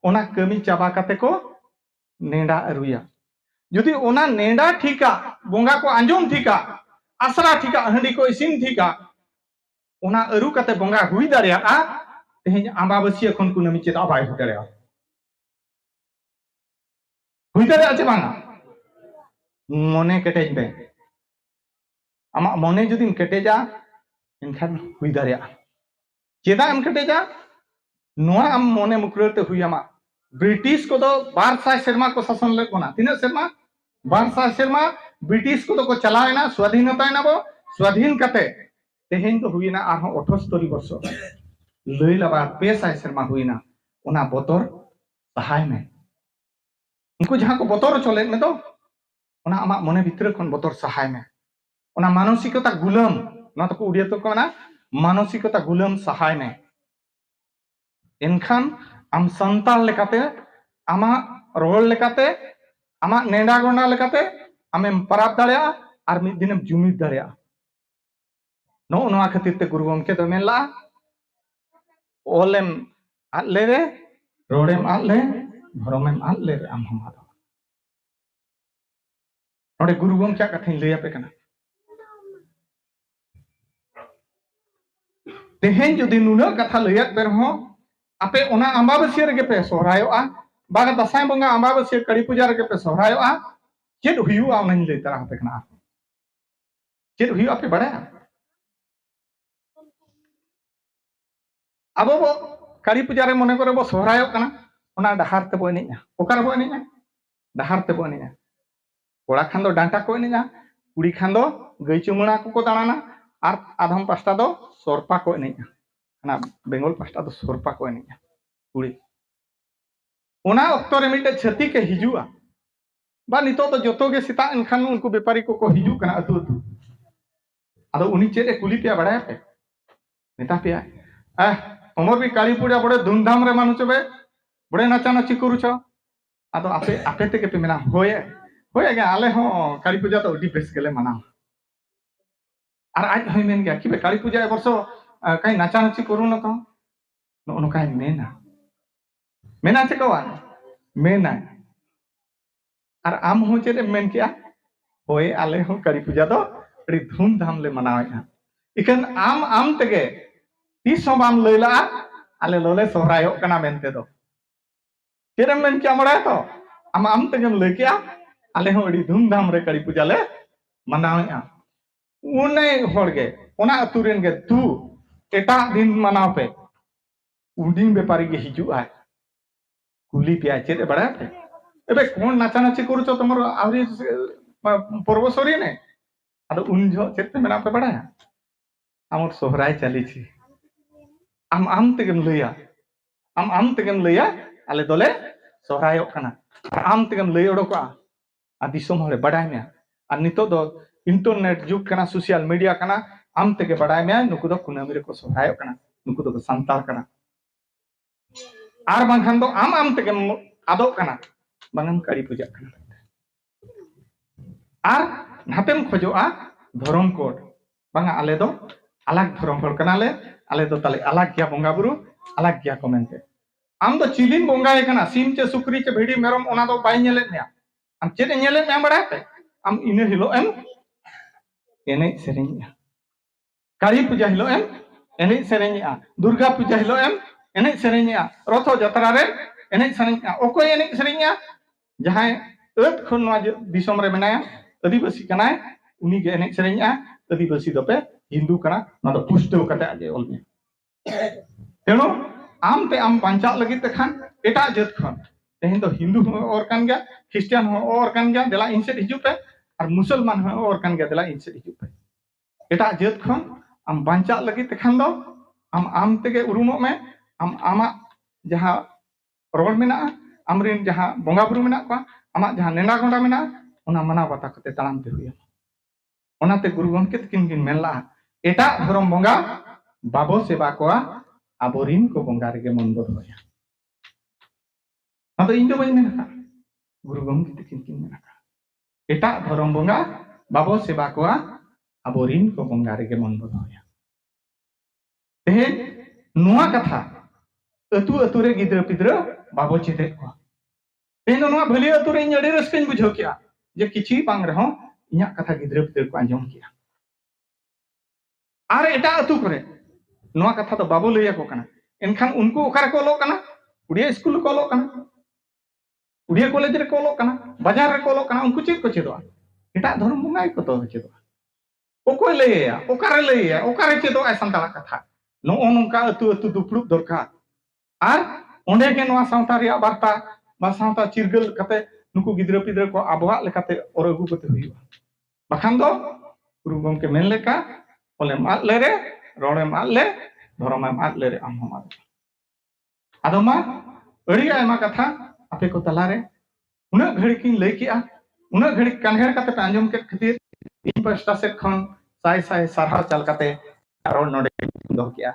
ओना कमी चाबा काते को नेडा अरुया जुदी ओना नेडा ठीका बोंगा को आंजोम ठीका आसरा ठीका हंडी को इसिन ठीका ओना अरु काते बोंगा हुई दारिया आ तेहें आंबाबसिया खन कुनामी चेदा बाय हुई दारिया हुई दारिया चे बांगा मने केटेज पे आमा मने जुदी केटेजा इनखान हुई दारिया चेदा एम केटेजा नोआ आम मने मुकरते हुई आमा ब्रिटिश को तो 1200 सेरमा को शासन ले कोना तीन सेरमा 1200 सेरमा ब्रिटिश को तो को चलाएना स्वाधीनता ना बो स्वाधीन कते तेहेन तो हुईना आरो 78 वर्ष लई लबा 200 सेरमा हुईना ओना बोतर सहाय में उनको जहां को बोतर चले में तो ओना आमा मने भितर खन बोतर सहाय में ओना मानसिकता गुलाम ना तो उड़िया तो कोना मानसिकता गुलाम सहाय में इनखान आम संताल लेकाते आमा रोल लेकाते आमा नेडा गोंडा लेकाते आमेम पराब दाड़िया और मिद दिनेम जुमिद दाड़िया नो नोआ खातिर ते गुरु गमके तो मेला ओलेम आले रे रोडेम आले भरमेम आले रे आम हम आदो नोडे गुरु गमके कथा लैया पे कना तेहेन जुदी नुना कथा लैया पे रहो आपे ओना अम्बाबसिया रे पे सोहरायोआ बागा दसाई बंगा अम्बाबसिया कड़ी पूजा रे पे सोहरायोआ चेद हुयुआ ओनानी लई तरा पे कना चेद हुयुआ पे बड़ा अब बो कड़ी पूजा रे मने करे बो सोहरायो कना ओना डहार ते बो एनिया ओकार बो एनिया डहार ते बो एनिया कोड़ा खान दो डांटा को एनिया कुड़ी खान दो गई चुमड़ा को दाड़ाना और आधम पास्ता दो सोरपा को एनिया ना बेंगल पास्ता तो सोरपा को एनिया कुड़ी ओना ऑक्टो रे मिटे छती के हिजुआ बा नितो तो जोतो गे सिता इनखान उनको व्यापारी को हिजू कना अतु अतु आदो उनी चेरे कुली पे बड़ा पे नेता पे हमर भी काली पूजा बड़े धूमधाम रे मानु चबे बड़े नाचा नाची करू छ आदो आपे आपे ते के पे मेना होए होए गे आले हो काली पूजा तो उडी बेस गेले माना और आज होय मेन गया कि बे काली पूजा ए वर्षो कहीं नाचा नाची करू न तो नो काई मेना मेना चे कवा मेना और आम हो चेरे मेन किया होए आले हो काली पूजा तो बड़ी धूमधाम ले मनावे इकन आम आम तगे तीस बाम लैला आले लोले सोहरायो कना मेनते दो चेरे मेन क्या मड़ा तो आम तगे ले किया आले हो बड़ी धूमधाम रे काली पूजा ले मनावे उने होड़गे ओना अतुरेन गे तू एटा दिन मनाव पे उडिंग व्यापारी के हिजू आए कुली पे आए चेरे बड़ा पे एबे कोन नाचा नाची करू छ तमरो आवरी पर्वसरी ने आदो उन जो चेते मेना पे बड़ा आमर सोहराय चली छी आम तेगेम लैया आले दोले सोहरायो कना आम तेगेम लैय ओडोका आ दिसोम होले बडाय मे आ नितो दो इंटरनेट जुग कना सोशल मीडिया कना आम तेगे बडाय मे नुकु दो कुनामी रे को सोहरायो कना नुकु दो संताल कना आर बांखान दो आम तेगे आदो कना बांगम काली पूजा कना आर नातेम खोजोआ धर्म कोड बांगा आले दो अलग धर्म कोड कनाले आले दो ताले अलग गया बोंगा बुरु अलग गया कमेंटे आम दो चिलिन बोंगाय कना सिम चे सुकरी चे भेड़ी मेरम ओना दो बाय नेले ने आम चेद नेले ने बड़ा पे आम इने हिलो एम एने सेरेनिया काली पूजा हिलो एम एने सेरेनिया दुर्गा पूजा हिलो एम एने सेरेनिया रथो जत्रा रे एने सेरेनिया ओको एने सेरेनिया जहां एत खन नवा दिसम रे मेनाया आदिवासी कनाय उनी गे एने सेरेनिया आदिवासी दो पे हिंदू कना ना तो पुष्टो कते आजे ओलमे तेनो आम पे आम पंचा लगी तखान एटा जत खन तेहन तो हिंदू और कान गया क्रिश्चियन और कान गया देला इनसे हिजु पे और मुसलमान और कान गया देला इनसे हिजु पे एटा जत खन आम पंचा लगी तखान दो आम तेगे उरुमो में आमा जहां रोड मेना आमरिन जहां बोंगा बुरु मेना को आमा जहां नेना गोंडा मेना ओना मना बाता कते तालाम ते हुया ओनाते गुरु गमके तकिन किन मेनला एटा धर्म बंगा बाबो सेवा कोआ आबोरिन को बंगा रेगे मन बदलया अदो इन दो बई मेना गुरु गमके तकिन किन मेना एटा धर्म बंगा बाबो सेवा कोआ आबोरिन को बंगा रेगे मन बदलया ते नुआ कथा अतु अतु रे गिद्र पिद्र बाबो चिते को ते नुआ भली अतु रे अड़ी रस्कन बुझो किया जे किछि बांग रहो इया कथा गिद्र पिद्र को आंजम किया आर एटा अतु करे नुआ कथा तो बाबो लैया को कना एनखान उनको ओकारे को लो कना उड़िया स्कूल को लो कना उड़िया कॉलेज रे को लो कना बाजार रे को लो कना उनको चेक को चेदवा एटा धर्म बंगाई को तो चेदवा ओको लैया ओकारे चेदवा संताला कथा नो नोंका अतु अतु दुपड़ुब दरकार आर ओंडे के नोआ सावता रिया बार्ता बा सावता चिरगल कते नुकु गिद्र पिद्र को आबवा लेकाते ओरगु कते हुइबा बखान दो गुरु गमके मेन लेका ओले मात ले रे रोड़े मात ले धर्म मात ले रे आम मात आदो मा अड़ी आयमा कथा आपे को तलारे उना घड़ी किन लई किया उना घड़ी कान्हेर कते पे आंजम के खातिर इन पास्टा से खन साय साय सारहा चल कते रोड नोडे दो किया